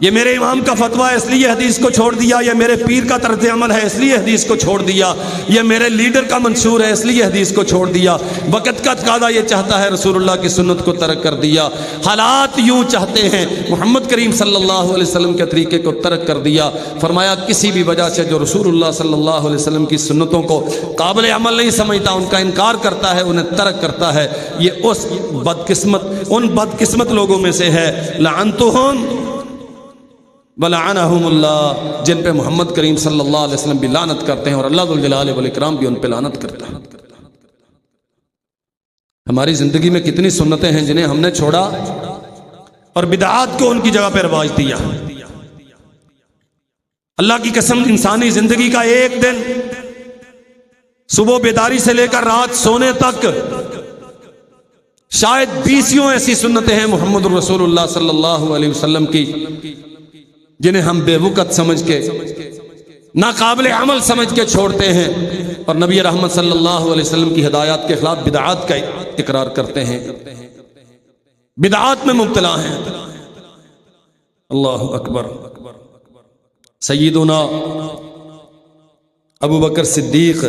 [SPEAKER 1] یہ میرے امام کا فتویٰ ہے اس لیے حدیث کو چھوڑ دیا، یہ میرے پیر کا طرز عمل ہے اس لیے حدیث کو چھوڑ دیا، یہ میرے لیڈر کا منشور ہے اس لیے حدیث کو چھوڑ دیا، وقت کا تقاضا یہ چاہتا ہے رسول اللہ کی سنت کو ترک کر دیا، حالات یوں چاہتے ہیں محمد کریم صلی اللہ علیہ وسلم کے طریقے کو ترک کر دیا۔ فرمایا کسی بھی وجہ سے جو رسول اللہ صلی اللہ علیہ وسلم کی سنتوں کو قابل عمل نہیں سمجھتا، ان کا انکار کرتا ہے، انہیں ترک کرتا ہے، یہ اس ان بدقسمت لوگوں میں سے ہے، لعنتہم وَلَعَنَهُمُ اللَّهُ، جن پہ محمد کریم صلی اللہ علیہ وسلم بھی لعنت کرتے ہیں اور اللہ ذوالجلال والاکرام بھی ان پہ لعنت کرتا ہے۔ ہماری زندگی میں کتنی سنتیں ہیں جنہیں ہم نے چھوڑا اور بدعات کو ان کی جگہ پہ رواج دیا۔ اللہ کی قسم انسانی زندگی کا ایک دن صبح بیداری سے لے کر رات سونے تک شاید 20 ایسی سنتیں ہیں محمد رسول اللہ صلی اللہ علیہ وسلم کی جنہیں ہم بے وقت سمجھ کے ناقابل عمل سمجھ کے چھوڑتے ہیں اور نبی رحمت صلی اللہ علیہ وسلم کی ہدایات کے خلاف بدعات کا اقرار کرتے ہیں، بدعات میں مبتلا ہیں۔ اللہ اکبر۔ سیدنا ابو بکر صدیق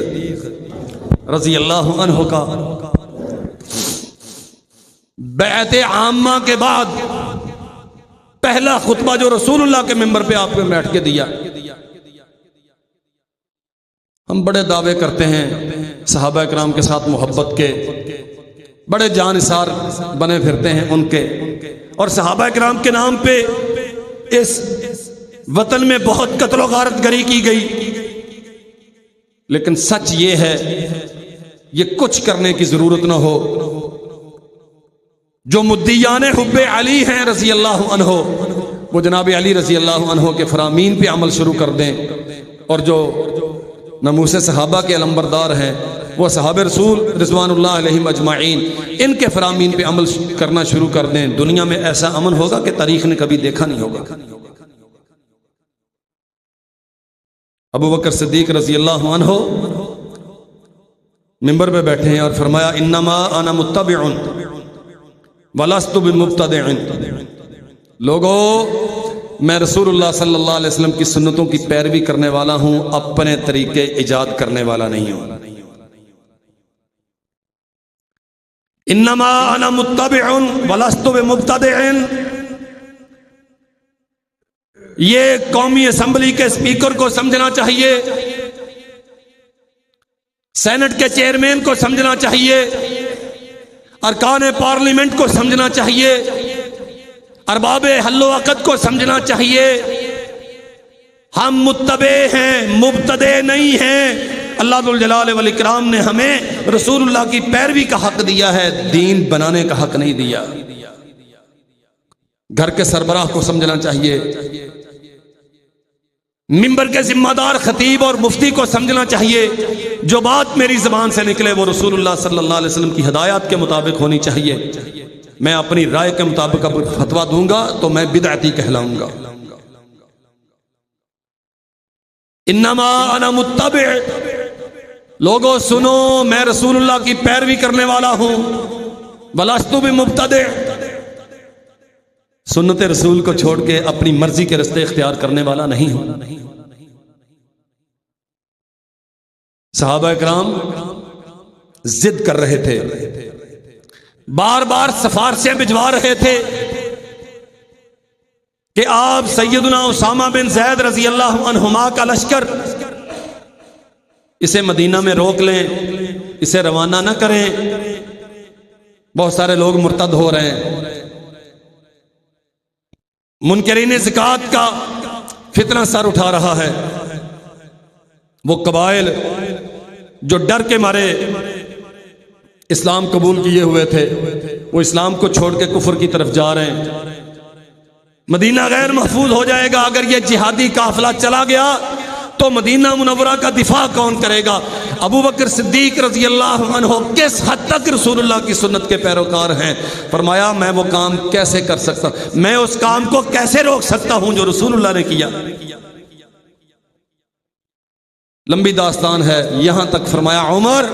[SPEAKER 1] رضی اللہ عنہ کا بیعت عامہ کے بعد پہلا خطبہ جو رسول اللہ کے منبر پہ آپ نے بیٹھ کے دیا، ہم بڑے دعوے کرتے ہیں صحابہ کرام کے ساتھ محبت کے، بڑے جانثار بنے پھرتے ہیں ان کے، اور صحابہ کرام کے نام پہ اس وطن میں بہت قتل و غارت گری کی گئی، لیکن سچ یہ ہے یہ کچھ کرنے کی ضرورت نہ ہو۔ جو مدعیان حب علی ہیں رضی اللہ عنہ، وہ جناب علی رضی اللہ عنہ کے فرامین پہ عمل شروع کر دیں، اور جو ناموس صحابہ کے علمبردار ہیں وہ صحابہ رسول رضوان اللہ علیہم اجمعین، ان کے فرامین پہ عمل کرنا شروع کر دیں، دنیا میں ایسا امن ہوگا کہ تاریخ نے کبھی دیکھا نہیں ہوگا۔ ابو بکر صدیق رضی اللہ عنہ منبر پہ بیٹھے ہیں اور فرمایا انما انا متبع ولست بمبتدع، لوگو میں رسول اللہ صلی اللہ علیہ وسلم کی سنتوں کی پیروی کرنے والا ہوں، اپنے طریقے ایجاد کرنے والا نہیں ہوں۔ انما انا متبع ولست بمبتدع، یہ قومی اسمبلی کے اسپیکر کو سمجھنا چاہیے، سینٹ کے چیئرمین کو سمجھنا چاہیے، ارکان پارلیمنٹ کو سمجھنا چاہیے، ارباب حل و عقد کو سمجھنا چاہیے۔ ہم متبع ہیں، مبتدع نہیں ہیں۔ اللہ ذوالجلال والاکرام نے ہمیں رسول اللہ کی پیروی کا حق دیا ہے، دین بنانے کا حق نہیں دیا۔ گھر کے سربراہ کو سمجھنا چاہیے، منبر کے ذمہ دار خطیب اور مفتی کو سمجھنا چاہیے، جو بات میری زبان سے نکلے وہ رسول اللہ صلی اللہ علیہ وسلم کی ہدایات کے مطابق ہونی چاہیے۔ میں اپنی رائے کے مطابق فتویٰ دوں گا تو میں بدعتی کہلاؤں گا۔ انما انا متبع، لوگوں سنو میں رسول اللہ کی پیروی کرنے والا ہوں، ولست بمبتدع، سنت رسول کو چھوڑ کے اپنی مرضی کے رستے اختیار کرنے والا نہیں ہوں۔ صحابہ کرام ضد کر رہے تھے، بار بار سفارشیں بھجوا رہے تھے کہ آپ سیدنا اسامہ بن زید رضی اللہ عنہما کا لشکر اسے مدینہ میں روک لیں، اسے روانہ نہ کریں، بہت سارے لوگ مرتد ہو رہے ہیں۔ منکرین زکوٰۃ کا فتنہ سر اٹھا رہا ہے۔ وہ قبائل جو ڈر کے مارے اسلام قبول کیے ہوئے تھے، وہ اسلام کو چھوڑ کے کفر کی طرف جا رہے ہیں۔ مدینہ غیر محفوظ ہو جائے گا اگر یہ جہادی قافلہ چلا گیا تو مدینہ منورہ کا دفاع کون کرے گا؟ ابو بکر صدیق رضی اللہ عنہ کس حد تک رسول اللہ کی سنت کے پیروکار ہیں؟ فرمایا میں وہ کام کیسے کر سکتا، میں اس کام کو کیسے روک سکتا ہوں جو رسول اللہ نے کیا۔ لمبی داستان ہے، یہاں تک فرمایا عمر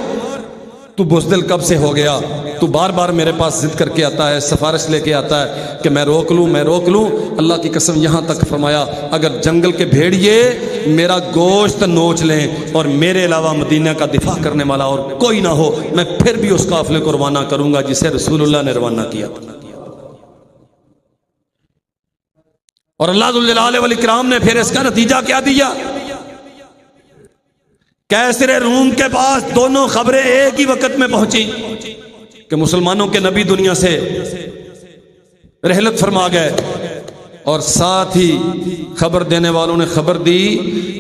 [SPEAKER 1] تو بزدل کب سے ہو گیا؟ تو بار بار میرے پاس ضد کر کے آتا ہے، سفارش لے کے آتا ہے کہ میں روک لوں میں روک لوں۔ اللہ کی قسم یہاں تک فرمایا اگر جنگل کے بھیڑیے میرا گوشت نوچ لیں اور میرے علاوہ مدینہ کا دفاع کرنے والا اور کوئی نہ ہو، میں پھر بھی اس قافلے کو روانہ کروں گا جسے رسول اللہ نے روانہ کیا۔ اور اللہ ذوالجلال والاکرام نے پھر اس کا نتیجہ کیا دیا؟ کیسر روم کے پاس دونوں خبریں ایک ہی وقت میں پہنچی کہ مسلمانوں کے نبی دنیا سے رحلت فرما گئے، اور ساتھ ہی خبر دینے والوں نے خبر دی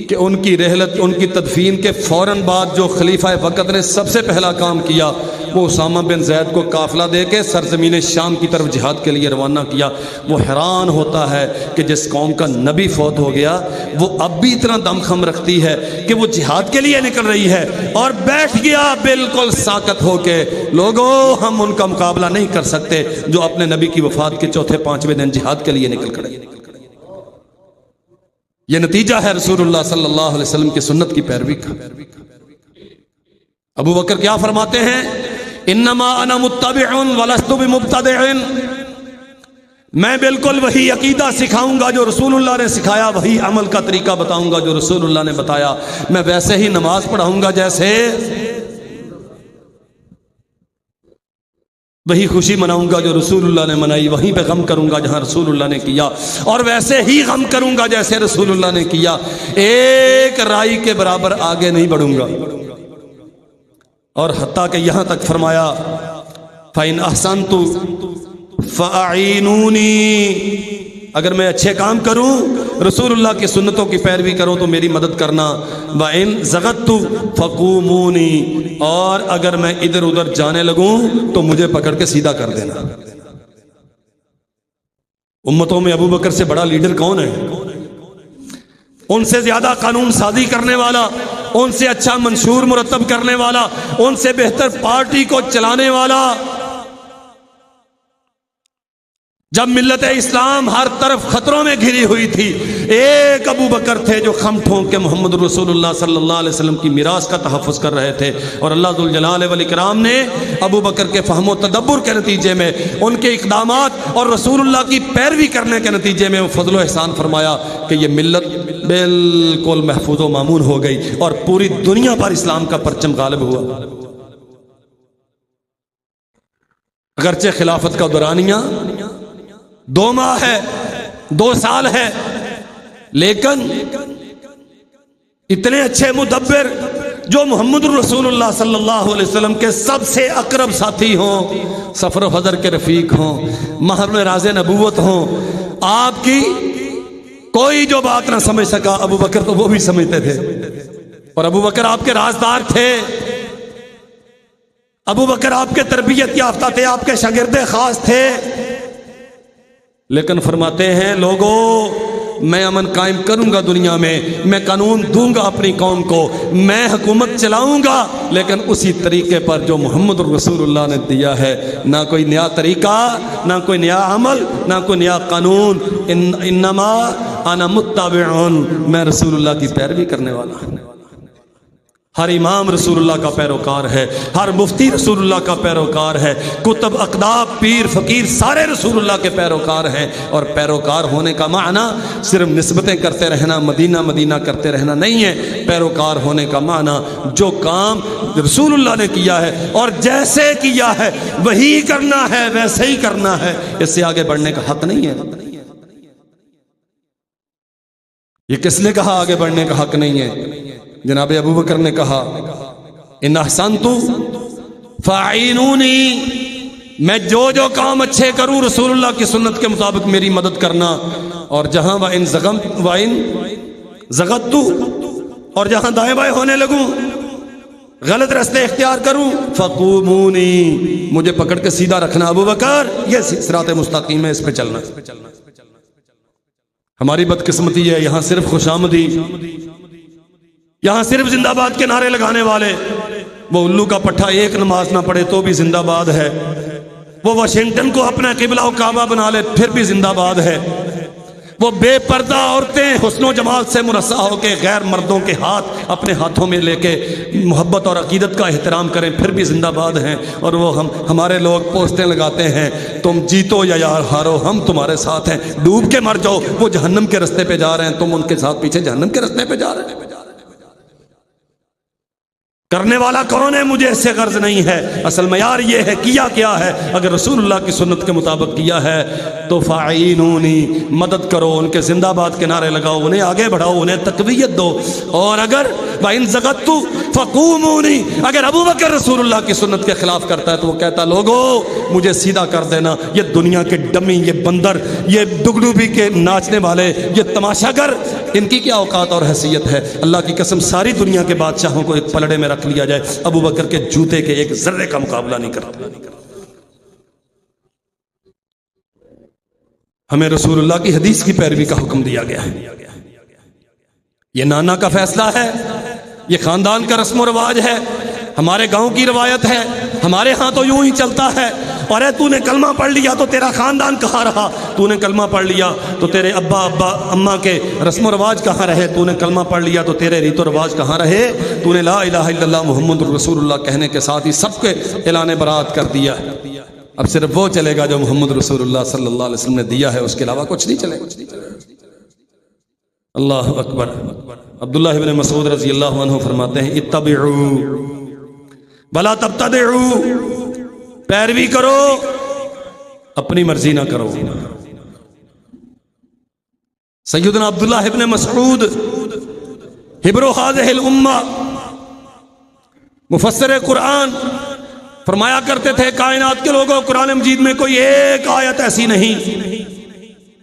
[SPEAKER 1] کہ ان کی رحلت، ان کی تدفین کے فوراً بعد جو خلیفہ وقت نے سب سے پہلا کام کیا وہ اسامہ بن زید کو قافلہ دے کے سرزمین شام کی طرف جہاد کے لیے روانہ کیا۔ وہ حیران ہوتا ہے کہ جس قوم کا نبی فوت ہو گیا وہ اب بھی اتنا دم خم رکھتی ہے کہ وہ جہاد کے لیے نکل رہی ہے، اور بیٹھ گیا بالکل ساکت ہو کے، لوگوں ہم ان کا مقابلہ نہیں کر سکتے جو اپنے نبی کی وفات کے چوتھے پانچویں دن جہاد کے لیے نکل کھڑے۔ یہ نتیجہ ہے رسول اللہ صلی اللہ علیہ وسلم کی سنت کی پیروی کا۔ ابو بکر کیا فرماتے ہیں؟ انما انا متبع ولست بمبتدع، میں بالکل وہی عقیدہ سکھاؤں گا جو رسول اللہ نے سکھایا، وہی عمل کا طریقہ بتاؤں گا جو رسول اللہ نے بتایا، میں ویسے ہی نماز پڑھاؤں گا جیسے، وہی خوشی مناؤں گا جو رسول اللہ نے منائی، وہیں پہ غم کروں گا جہاں رسول اللہ نے کیا، اور ویسے ہی غم کروں گا جیسے رسول اللہ نے کیا، ایک رائی کے برابر آگے نہیں بڑھوں گا۔ اور حتیٰ کہ یہاں تک فرمایا فَإِنْ أَحْسَنْتُ فَأَعِينُونِي، اگر میں اچھے کام کروں، رسول اللہ کی سنتوں کی پیروی کروں تو میری مدد کرنا، وَإِنْ زَغَدْتُ فَقُومُونِي، اور اگر میں ادھر ادھر جانے لگوں تو مجھے پکڑ کے سیدھا کر دینا۔ امتوں میں ابو بکر سے بڑا لیڈر کون ہے؟ ان سے زیادہ قانون سازی کرنے والا، ان سے اچھا منشور مرتب کرنے والا، ان سے بہتر پارٹی کو چلانے والا۔ جب ملت اسلام ہر طرف خطروں میں گھری ہوئی تھی، ایک ابو بکر تھے جو خم ٹھونک کے محمد رسول اللہ صلی اللہ علیہ وسلم کی میراث کا تحفظ کر رہے تھے، اور اللہ ذوالجلال والاکرام نے ابو بکر کے فہم و تدبر کے نتیجے میں، ان کے اقدامات اور رسول اللہ کی پیروی کرنے کے نتیجے میں فضل و احسان فرمایا کہ یہ ملت بالکل محفوظ و مامون ہو گئی اور پوری دنیا پر اسلام کا پرچم غالب ہوا۔ اگرچہ خلافت کا دورانیہ 2 ماہ ہے، 2 سال ہے، لیکن اتنے اچھے مدبر جو محمد رسول اللہ صلی اللہ علیہ وسلم کے سب سے اقرب ساتھی ہوں، سفر و حضر کے رفیق ہوں، مہر میں راز نبوت ہوں، آپ کی کوئی جو بات نہ سمجھ سکا، ابو بکر تو وہ بھی سمجھتے تھے، اور ابو بکر آپ کے رازدار تھے، ابو بکر آپ کے تربیت یافتہ تھے، آپ کے شاگرد خاص تھے۔ لیکن فرماتے ہیں لوگوں، میں امن قائم کروں گا دنیا میں قانون دوں گا اپنی قوم کو، میں حکومت چلاؤں گا، لیکن اسی طریقے پر جو محمد رسول اللہ نے دیا ہے، نہ کوئی نیا طریقہ، نہ کوئی نیا عمل، نہ کوئی نیا قانون، انما انا متبع، میں رسول اللہ کی پیروی کرنے والا ہوں۔ ہر امام رسول اللہ کا پیروکار ہے، ہر مفتی رسول اللہ کا پیروکار ہے، کتب اقداب پیر فقیر سارے رسول اللہ کے پیروکار ہیں، اور پیروکار ہونے کا معنی صرف نسبتیں کرتے رہنا، مدینہ مدینہ کرتے رہنا نہیں ہے۔ پیروکار ہونے کا معنی جو کام رسول اللہ نے کیا ہے اور جیسے کیا ہے وہی کرنا ہے، ویسے ہی کرنا ہے، اس سے آگے بڑھنے کا حق نہیں ہے۔ یہ کس نے کہا آگے بڑھنے کا حق نہیں ہے؟ جناب ابو بکر نے کہا ان احسنت فاعینونی، میں جو کام اچھے کروں رسول اللہ کی سنت کے مطابق میری مدد کرنا، اور جہاں وَإِن زغدت، اور جہاں دائیں بائیں ہونے لگوں، غلط راستے اختیار کروں، فقومونی، مجھے پکڑ کے سیدھا رکھنا ابو بکر، یہ صراط مستقیم ہے، اس پہ چلنا۔ ہماری بدقسمتی ہے یہاں صرف خوشامدی، یہاں صرف زندہ باد کے نعرے لگانے والے، وہ الو کا پٹھا ایک نماز نہ پڑھے تو بھی زندہ باد ہے، وہ واشنگٹن کو اپنا قبلہ و کعبہ بنا لے پھر بھی زندہ باد ہے، وہ بے پردہ عورتیں حسن و جمال سے مرصع ہو کے غیر مردوں کے ہاتھ اپنے ہاتھوں میں لے کے محبت اور عقیدت کا احترام کریں پھر بھی زندہ باد ہیں، اور وہ ہمارے لوگ پوسٹیں لگاتے ہیں تم جیتو یا یار ہارو ہم تمہارے ساتھ ہیں، ڈوب کے مر جاؤ، وہ جہنم کے رستے پہ جا رہے ہیں، تم ان کے ساتھ پیچھے جہنم کے رستے پہ جا رہے ہیں۔ کرنے والا کون ہے مجھے اس سے غرض نہیں ہے، اصل معیار یہ ہے کیا کیا ہے، اگر رسول اللہ کی سنت کے مطابق کیا ہے تو فاعینونی، مدد کرو، ان کے زندہ باد کے نعرے لگاؤ، انہیں آگے بڑھاؤ، انہیں تقویت دو، اور اگر وَإِن زَغَدْتُ فَقُومُونِي، اگر ابو بکر رسول اللہ کی سنت کے خلاف کرتا ہے تو وہ کہتا لوگو مجھے سیدھا کر دینا، یہ دنیا کے ڈمی، یہ بندر، یہ دگڈوبی کے ناچنے والے، یہ تماشا گر، ان کی کیا اوقات اور حیثیت ہے؟ اللہ کی قسم ساری دنیا کے بادشاہوں کو ایک پلڑے میں رکھ لیا جائے، ابو بکر کے جوتے کے ایک ذرے کا مقابلہ نہیں کرتا۔ ہمیں رسول اللہ کی حدیث کی پیروی کا حکم دیا گیا ہے، یہ نانا کا فیصلہ ہے، یہ خاندان کا رسم و رواج ہے، ہمارے گاؤں کی روایت ہے، ہمارے ہاں تو یوں ہی چلتا ہے، اور تو نے کلمہ پڑھ لیا تو تیرا خاندان کہاں رہا؟ تو نے کلمہ پڑھ لیا تو تیرے ابا اماں کے رسم و رواج کہاں رہے؟ تو نے کلمہ پڑھ لیا تو تیرے ریت و رواج کہاں رہے؟ تو نے لا الہ الا اللہ محمد رسول اللہ کہنے کے ساتھ ہی سب کے اعلان برات کر دیا ہے۔ اب صرف وہ چلے گا جو محمد رسول اللہ صلی اللہ علیہ وسلم نے دیا ہے، اس کے علاوہ کچھ نہیں چلے گا۔ اللہ اکبر۔ عبداللہ ابن مسعود رضی اللہ عنہ فرماتے ہیں اتبعوا ولا تبتدعوا، پیروی کرو اپنی مرضی نہ کرو۔ سیدنا عبداللہ ابن مسعود حبر هذه الامہ، مفسر قرآن، فرمایا کرتے تھے کائنات کے لوگوں، قرآن مجید میں کوئی ایک آیت ایسی نہیں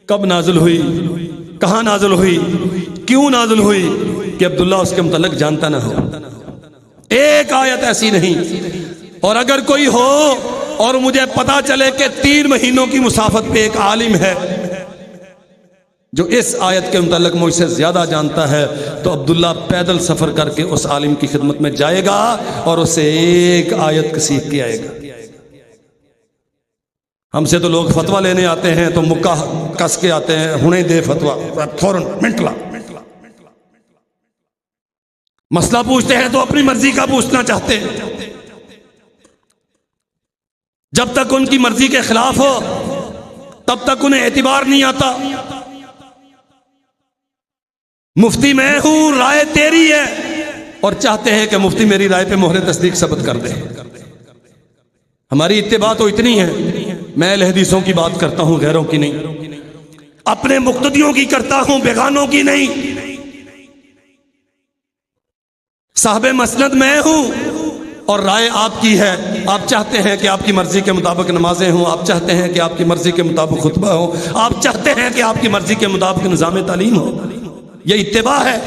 [SPEAKER 1] کب نازل ہوئی، کہاں نازل ہوئی، کیوں نازل ہوئی کہ عبداللہ اس کے متعلق جانتا نہ ہو۔ ایک آیت ایسی نہیں، اور اگر کوئی ہو اور مجھے پتا چلے کہ 3 مہینوں کی مسافت پہ ایک عالم ہے جو اس آیت کے متعلق مجھ سے زیادہ جانتا ہے، تو عبداللہ پیدل سفر کر کے اس عالم کی خدمت میں جائے گا اور اسے ایک آیت سیکھ کے آئے گا۔ ہم سے تو لوگ فتویٰ لینے آتے ہیں تو مکہ کس کے آتے ہیں، ہنے دے فتویٰ فوراً منٹلا، مسئلہ پوچھتے ہیں تو اپنی مرضی کا پوچھنا چاہتے ہیں، جب تک ان کی مرضی کے خلاف ہو تب تک انہیں اعتبار نہیں آتا۔ مفتی میں ہوں، رائے تیری ہے، اور چاہتے ہیں کہ مفتی میری رائے پہ مہر تصدیق ثبت کر دے۔ ہماری اتباع تو اتنی ہے، میں اہل حدیثوں کی بات کرتا ہوں، غیروں کی نہیں، اپنے مقتدیوں کی کرتا ہوں، بیگانوں کی نہیں۔ صاحب مسند میں ہوں اور رائے آپ کی ہے، آپ چاہتے ہیں کہ آپ کی مرضی کے مطابق نمازیں ہوں، آپ چاہتے ہیں کہ آپ کی مرضی کے مطابق خطبہ ہو، آپ چاہتے ہیں کہ آپ کی مرضی کے مطابق نظام تعلیم ہو۔ یہ اتباع ہے۔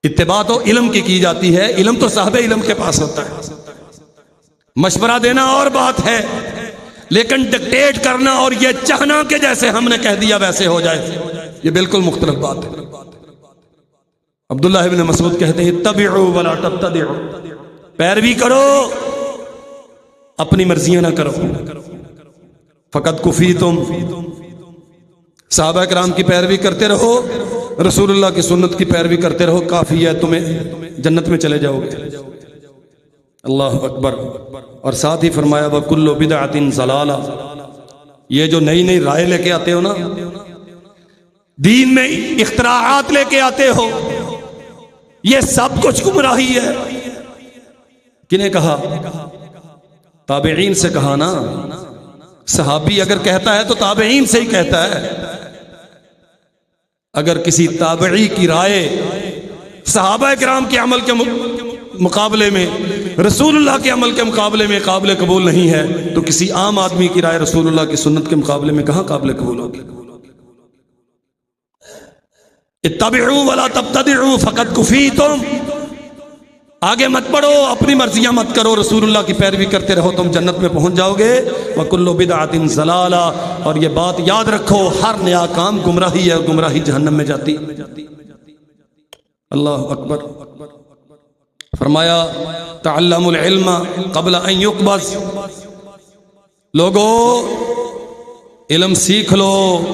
[SPEAKER 1] اتباع تو علم کی جاتی ہے، علم تو صاحب علم کے پاس ہوتا ہے۔ مشورہ دینا اور بات ہے، لیکن ڈکٹیٹ کرنا اور یہ چاہنا کہ جیسے ہم نے کہہ دیا ویسے ہو جائے، یہ بالکل مختلف بات ہے۔ عبداللہ ابن مسعود کہتے ہیں اتبعوا ولا تبتدعوا، پیروی کرو اپنی مرضیاں نہ کرو۔ فقد کفیتم، صحابہ کرام کی پیروی کرتے رہو، رسول اللہ کی سنت کی پیروی کرتے رہو، کافی ہے، تمہیں جنت میں چلے جاؤ گے۔ اللہ اکبر۔ اور ساتھ ہی فرمایا وَكُلُّ بِدْعَةٍ ضَلَالَةٍ، یہ جو نئی نئی رائے لے کے آتے ہو نا، دین میں اختراعات لے کے آتے ہو، یہ سب کچھ گمراہی ہے۔ کنہیں کہا؟ تابعین سے کہا نا۔ صحابی اگر کہتا ہے تو تابعین سے ہی کہتا ہے۔ اگر کسی تابعی کی رائے صحابہ کرام کے عمل کے مقابلے میں، رسول اللہ کے عمل کے مقابلے میں قابل قبول نہیں ہے، تو کسی عام آدمی کی رائے رسول اللہ کی سنت کے مقابلے میں کہاں قابل قبول ہوگی؟ اتبعوا ولا تبتدعوا فقد کفیتم، آگے مت پڑھو، اپنی مرضیاں مت کرو، رسول اللہ کی پیروی کرتے رہو، تم جنت میں پہنچ جاؤ گے۔ وَكُلُّ بِدْعَةٍ ضَلَالَةٍ، اور یہ بات یاد رکھو، ہر نیا کام گمراہی ہے، اور گمراہی جہنم میں جاتی۔ اللہ اکبر۔ فرمایا تعلموا العلم قبل ان يقبض، لوگو علم سیکھ لو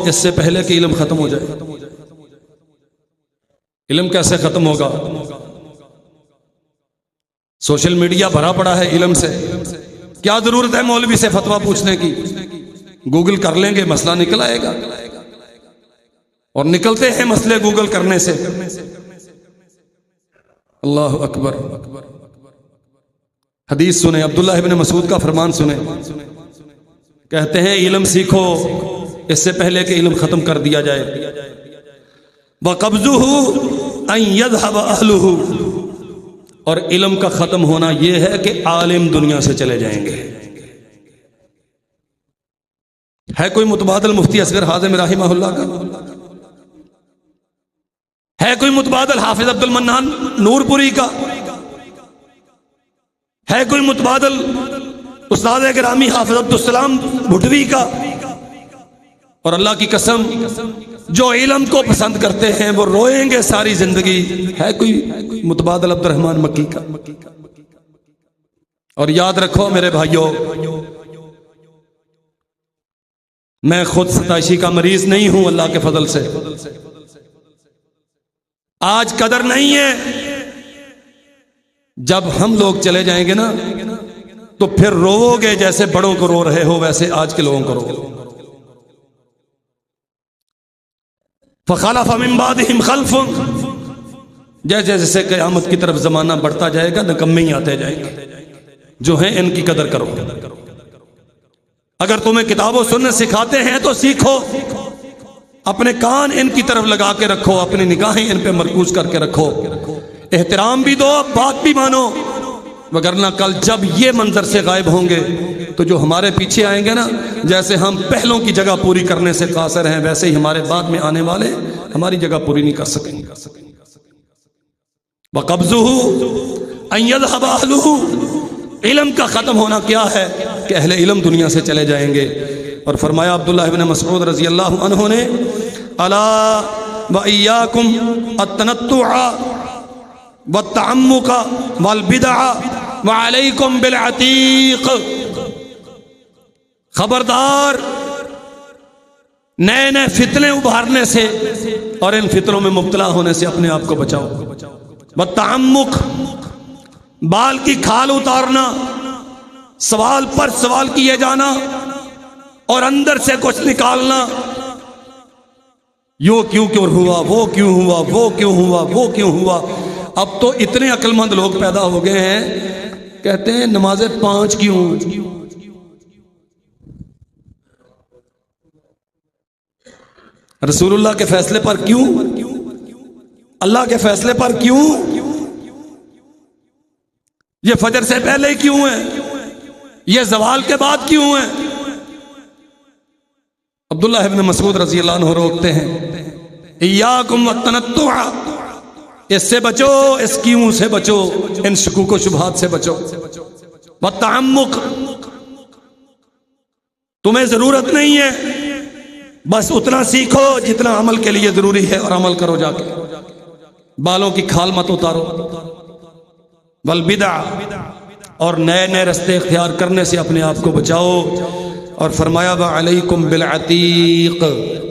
[SPEAKER 1] اس سے پہلے کہ علم ختم ہو جائے۔ علم کیسے ختم ہوگا؟ سوشل میڈیا بھرا پڑا ہے علم سے، کیا ضرورت ہے مولوی سے فتویٰ پوچھنے کی؟ گوگل کر لیں گے، مسئلہ نکل آئے گا، اور نکلتے ہیں مسئلے گوگل کرنے سے۔ اللہ اکبر۔ حدیث سنیں، عبداللہ ابن مسعود کا فرمان سنیں، کہتے ہیں علم سیکھو اس سے پہلے کہ علم ختم کر دیا جائے۔ وَقَبْضُهُ أَن يَذْهَبَ أَهْلُهُ، اور علم کا ختم ہونا یہ ہے کہ عالم دنیا سے چلے جائیں گے۔ ہے کوئی متبادل مفتی اصغر حازم رحمہ اللہ کا؟ ہے کوئی متبادل حافظ عبد المنان نور پوری کا؟ ہے کوئی متبادل استاد گرامی حافظ عبد السلام بھٹوی کا؟ اور اللہ کی قسم جو علم کو پسند کرتے ہیں وہ روئیں گے ساری زندگی. ہے کوئی متبادل عبد الرحمن مکی کا؟ اور یاد رکھو میرے بھائیوں، میں خود ستائشی کا مریض نہیں ہوں، اللہ کے فضل سے آج قدر نہیں ہے. جب ہم لوگ چلے جائیں گے نا تو پھر رو گے جیسے بڑوں کو رو رہے ہو، ویسے آج کے لوگوں کو رو. فخلف من بعدہم خلف، جیسے جیسے قیامت کی طرف زمانہ بڑھتا جائے گا نکمے ہی آتے جائیں گے. جو ہیں ان کی قدر کرو. اگر تمہیں کتاب و سنت سکھاتے ہیں تو سیکھو، اپنے کان ان کی طرف لگا کے رکھو، اپنی نگاہیں ان پہ مرکوز کر کے رکھو، احترام بھی دو، بات بھی مانو. وگرنہ کل جب یہ منظر سے غائب ہوں گے تو جو ہمارے پیچھے آئیں گے نا، جیسے ہم پہلوں کی جگہ پوری کرنے سے قاصر ہیں، ویسے ہی ہمارے بعد میں آنے والے ہماری جگہ پوری نہیں کر سکیں گے. وَقَبْضُهُ أَن يَذْهَبَ أَهْلُهُ، علم کا ختم ہونا کیا ہے کہ اہل علم دنیا سے چلے جائیں گے. اور فرمایا عبداللہ ابن مسعود رضی اللہ عنہ نے، الا وإياكم التنطع والتعمق والبدع وعليكم بالعتیق، خبردار نئے نئے فتنے ابھارنے سے اور ان فتنوں میں مبتلا ہونے سے اپنے آپ کو بچاؤ. والتعمق، بال کی کھال اتارنا، سوال پر سوال کیے جانا اور اندر سے کچھ نکالنا، یوں کیوں ہوا، وہ کیوں ہوا، وہ کیوں ہوا، وہ کیوں ہوا. اب تو اتنے عقل مند لوگ پیدا ہو گئے ہیں، کہتے ہیں نمازیں 5 کیوں، رسول اللہ کے فیصلے پر کیوں، اللہ کے فیصلے پر کیوں، یہ فجر سے پہلے کیوں ہے، یہ زوال کے بعد کیوں ہے. عبداللہ ابن مسعود رضی اللہ عنہ روکتے ہیں، ایاکم والتنطع، اس سے بچو، اس کیوں سے بچو، ان شکوک و شبہات سے بچو. والتعمق، تمہیں ضرورت نہیں ہے، بس اتنا سیکھو جتنا عمل کے لیے ضروری ہے اور عمل کرو جا کے، بالوں کی کھال مت اتارو. والبدع، اور نئے نئے رستے اختیار کرنے سے اپنے آپ کو بچاؤ. اور فرمایا وعلیکم بالعتیق،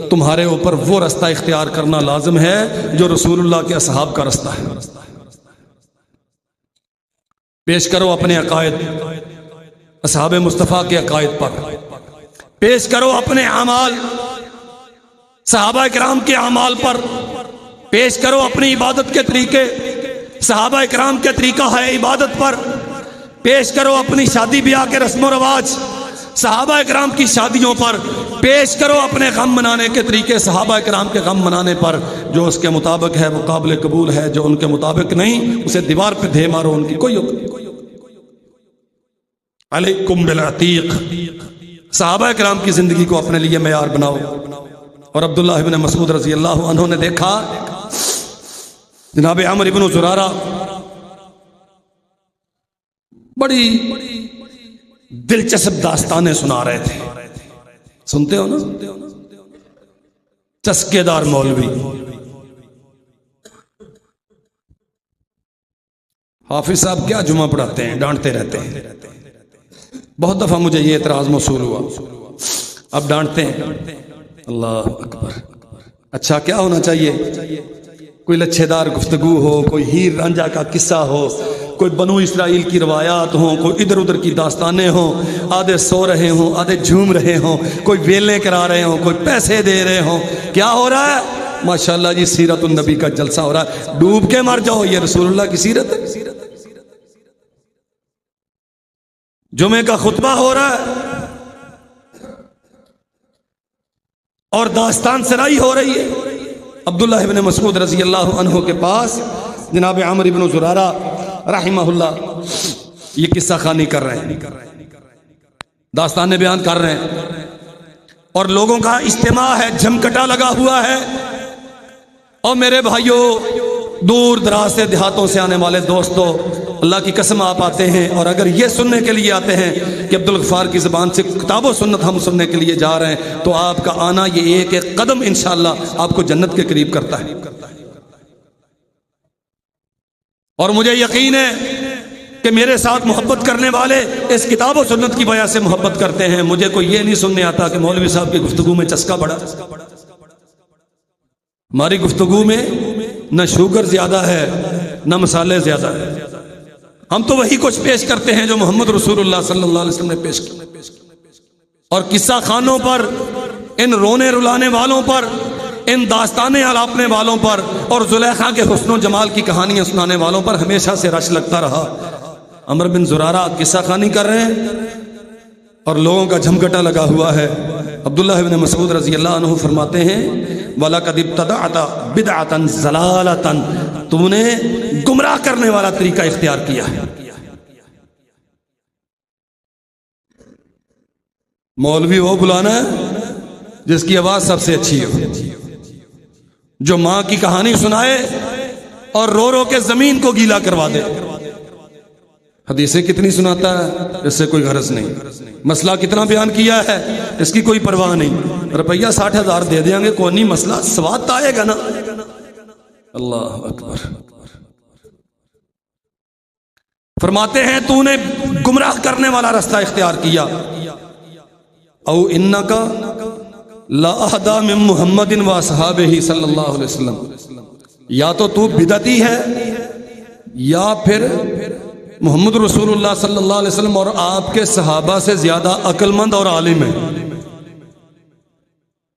[SPEAKER 1] تمہارے اوپر وہ رستہ اختیار کرنا لازم ہے جو رسول اللہ کے اصحاب کا رستہ ہے. پیش کرو اپنے عقائد اصحاب مصطفیٰ کے عقائد پر، پیش کرو اپنے اعمال صحابہ کرام کے اعمال پر، پیش کرو اپنی عبادت کے طریقے صحابہ کرام کے طریقہ ہے عبادت پر، پیش کرو اپنی شادی بیاہ کے رسم و رواج صحابہ کرام کی شادیوں پر، پیش کرو اپنے غم منانے کے طریقے صحابہ کرام کے غم منانے پر. جو اس کے مطابق ہے وہ قابل قبول ہے، جو ان کے مطابق نہیں اسے دیوار پہ دھے مارو، ان کی کوئی علیکم بالعتیق. صحابہ کرام کی زندگی کو اپنے لیے معیار بناؤ. اور عبداللہ ابن مسعود رضی اللہ عنہ نے دیکھا جناب عمرو ابن زرارہ بڑی دلچسپ داستانیں سنا رہے تھے. سنتے ہو نا، چسکے دار مولوی، حافظ صاحب کیا جمعہ پڑھاتے ہیں، ڈانٹتے رہتے ہیں. بہت دفعہ مجھے یہ اعتراض موصول ہوا، اب ڈانٹتے ہیں. اللہ اکبر. اچھا کیا ہونا چاہیے؟ کوئی لچھے دار گفتگو ہو، کوئی ہیر رانجھا کا قصہ ہو، کوئی بنو اسرائیل کی روایات ہوں، کوئی ادھر ادھر کی داستانیں ہوں، آدھے سو رہے ہوں، آدھے جھوم رہے ہوں، کوئی ویلیں کرا رہے ہوں، کوئی پیسے دے رہے ہوں. کیا ہو رہا ہے؟ ماشاءاللہ جی سیرت النبی کا جلسہ ہو رہا ہے. ڈوب کے مر جاؤ، یہ رسول اللہ کی سیرت ہے. جمعے کا خطبہ ہو رہا ہے اور داستان سرائی ہو رہی ہے. عبداللہ ابن مسعود رضی اللہ عنہ کے پاس جناب عمرو ابن زرارہ رحمہ اللہ یہ قصہ خوانی کر رہے ہیں، داستانیں بیان کر رہے ہیں، اور لوگوں کا اجتماع ہے، جھمکٹا لگا ہوا ہے. اور میرے بھائیوں دور دراز سے دیہاتوں سے آنے والے دوستوں، اللہ کی قسم آپ آتے ہیں اور اگر یہ سننے کے لیے آتے ہیں کہ عبدالغفار کی زبان سے کتاب و سنت ہم سننے کے لیے جا رہے ہیں، تو آپ کا آنا یہ ایک ایک قدم انشاءاللہ آپ کو جنت کے قریب کرتا ہے۔ اور مجھے یقین ہے کہ میرے ساتھ محبت کرنے والے اس کتاب و سنت کی وجہ سے محبت کرتے ہیں۔ مجھے کوئی یہ نہیں سننے آتا کہ مولوی صاحب کی گفتگو میں چسکا بڑا۔ ہماری گفتگو میں نہ شوگر زیادہ ہے نہ مسالے زیادہ ہے، ہم تو وہی کچھ پیش کرتے ہیں جو محمد رسول اللہ صلی اللہ علیہ وسلم نے پیش کیا۔ اور قصہ خانوں پر، ان رونے رلانے والوں پر، ان داستانیں الاپنے والوں پر اور زلیخا کے حسن و جمال کی کہانیاں سنانے والوں پر ہمیشہ سے رش لگتا رہا۔ عمر بن زرارہ قصہ خانی کر رہے ہیں اور لوگوں کا جھمگٹا لگا ہوا ہے۔ عبداللہ ابن مسعود رضی اللہ عنہ فرماتے ہیں وَلَقَدِ ابْتَدَعْتَ بِدْعَةً ضَلَالَةً، تم نے گمراہ کرنے والا طریقہ اختیار کیا ہے۔ مولوی وہ بلانا ہے جس کی آواز سب سے اچھی ہو، جو ماں کی کہانی سنائے اور رو رو کے زمین کو گیلا کروا دے۔ حدیثیں کتنی سناتا ہے، اس سے کوئی غرض نہیں۔ مسئلہ کتنا بیان کیا ہے، اس کی کوئی پرواہ نہیں۔ روپیہ 60,000 دے دیں گے، کوئی نہیں مسئلہ، سواد تو آئے گا نا۔ اللہ اکبر۔ فرماتے ہیں تو نے گمراہ کرنے والا رستہ اختیار کیا۔ او انکا لا اہدا من محمد و اصحابہ صلی اللہ علیہ وسلم، یا تو بدعتی ہے یا پھر محمد رسول اللہ صلی اللہ علیہ وسلم اور آپ کے صحابہ سے زیادہ عقل مند اور عالم ہے۔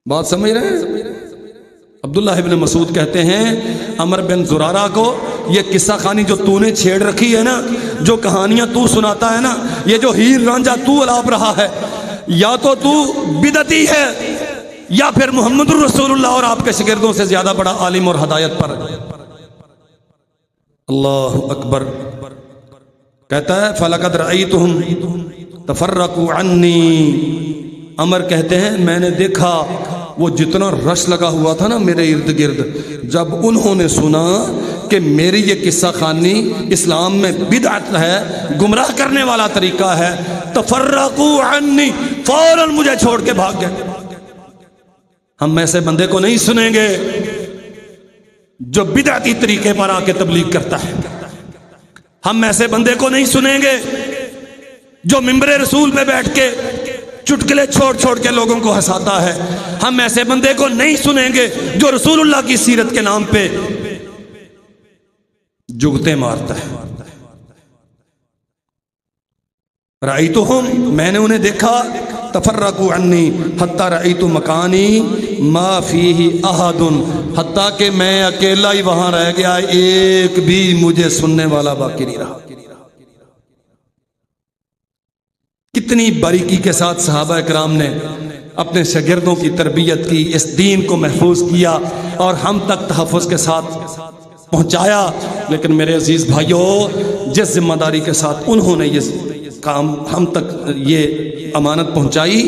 [SPEAKER 1] بات سمجھ رہے ہیں؟ عبداللہ ابن مسعود کہتے ہیں عمر بن زرارہ کو یہ قصہ خانی جو تو نے چھیڑ رکھی ہے نا، جو کہانیاں تو سناتا ہے نا، یہ جو ہیر رانجھا تو الاپ رہا ہے، یا تو بدعتی ہے یا پھر محمد رسول اللہ اور آپ کے شاگردوں سے زیادہ بڑا عالم اور ہدایت پر۔ اللہ اکبر۔ کہتا ہے فَلَقَدْ رَأَيْتُهُمْ تَفَرَّقُوا عَنِّي، عمر کہتے ہیں میں نے دیکھا وہ جتنا رش لگا ہوا تھا نا میرے ارد گرد، جب انہوں نے سنا کہ میری یہ قصہ خانی اسلام میں بدعت ہے، گمراہ کرنے والا طریقہ ہے، تفرقوا عنی، فوراً مجھے چھوڑ کے بھاگ گئے۔ ہم ایسے بندے کو نہیں سنیں گے جو بدعتی طریقے پر آ کے تبلیغ کرتا ہے۔ ہم ایسے بندے کو نہیں سنیں گے جو ممبر رسول پہ بیٹھ کے چٹکلے چھوڑ چھوڑ کے لوگوں کو ہنساتا ہے۔ ہم ایسے بندے کو نہیں سنیں گے جو رسول اللہ کی سیرت کے نام پہ جگتے مارتا ہے۔ رأیتہم، میں نے انہیں دیکھا، تفرقوا عنی حتی رأیت مکانی ما فیہ احد، حتیٰ کہ میں اکیلا ہی وہاں رہ گیا، ایک بھی مجھے سننے والا باقی نہیں رہا۔ کتنی باریکی کے ساتھ صحابہ اکرام نے اپنے شاگردوں کی تربیت کی، اس دین کو محفوظ کیا اور ہم تک تحفظ کے ساتھ پہنچایا۔ لیکن میرے عزیز بھائیوں، جس ذمہ داری کے ساتھ انہوں نے یہ کام ہم تک یہ امانت پہنچائی،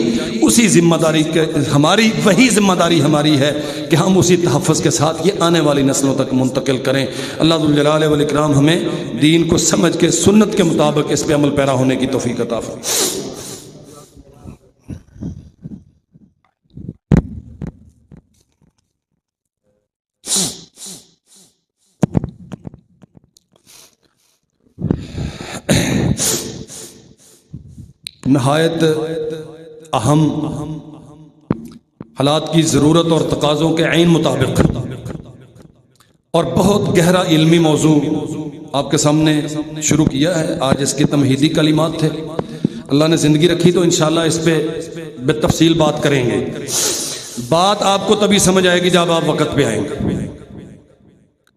[SPEAKER 1] اسی ذمہ داری کے ہماری وہی ذمہ داری ہماری ہے کہ ہم اسی تحفظ کے ساتھ یہ آنے والی نسلوں تک منتقل کریں۔ اللہ ذو الجلال والاکرام ہمیں دین کو سمجھ کے سنت کے مطابق اس پہ عمل پیرا ہونے کی توفیق عطا فرمائے۔ نہایت اہم حالات کی ضرورت اور تقاضوں کے عین مطابق اور بہت گہرا علمی موضوع آپ کے سامنے شروع کیا ہے۔ آج اس کے تمہیدی کلمات تھے، اللہ نے زندگی رکھی تو انشاءاللہ اس پہ بالتفصیل بات کریں گے۔ بات آپ کو تبھی سمجھ آئے گی جب آپ وقت پہ آئیں گے۔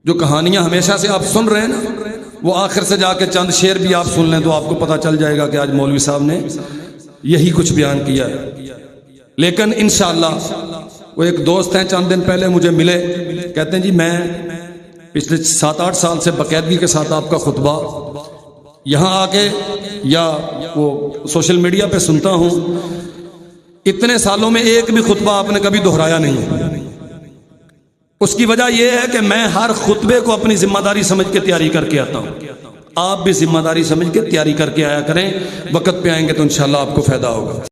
[SPEAKER 1] جو کہانیاں ہمیشہ سے آپ سن رہے ہیں نا، وہ آخر سے جا کے چند شعر بھی آپ سن لیں تو آپ کو پتہ چل جائے گا کہ آج مولوی صاحب نے یہی کچھ بیان کیا ہے۔ لیکن انشاءاللہ وہ ایک دوست ہیں، چند دن پہلے مجھے ملے، کہتے ہیں جی میں پچھلے 7-8 سال سے باقاعدگی کے ساتھ آپ کا خطبہ یہاں آ کے یا وہ سوشل میڈیا پہ سنتا ہوں، اتنے سالوں میں ایک بھی خطبہ آپ نے کبھی دہرایا نہیں۔ اس کی وجہ یہ ہے کہ میں ہر خطبے کو اپنی ذمہ داری سمجھ کے تیاری کر کے آتا ہوں، آپ بھی ذمہ داری سمجھ کے تیاری کر کے آیا کریں، وقت پہ آئیں گے تو انشاءاللہ آپ کو فائدہ ہوگا۔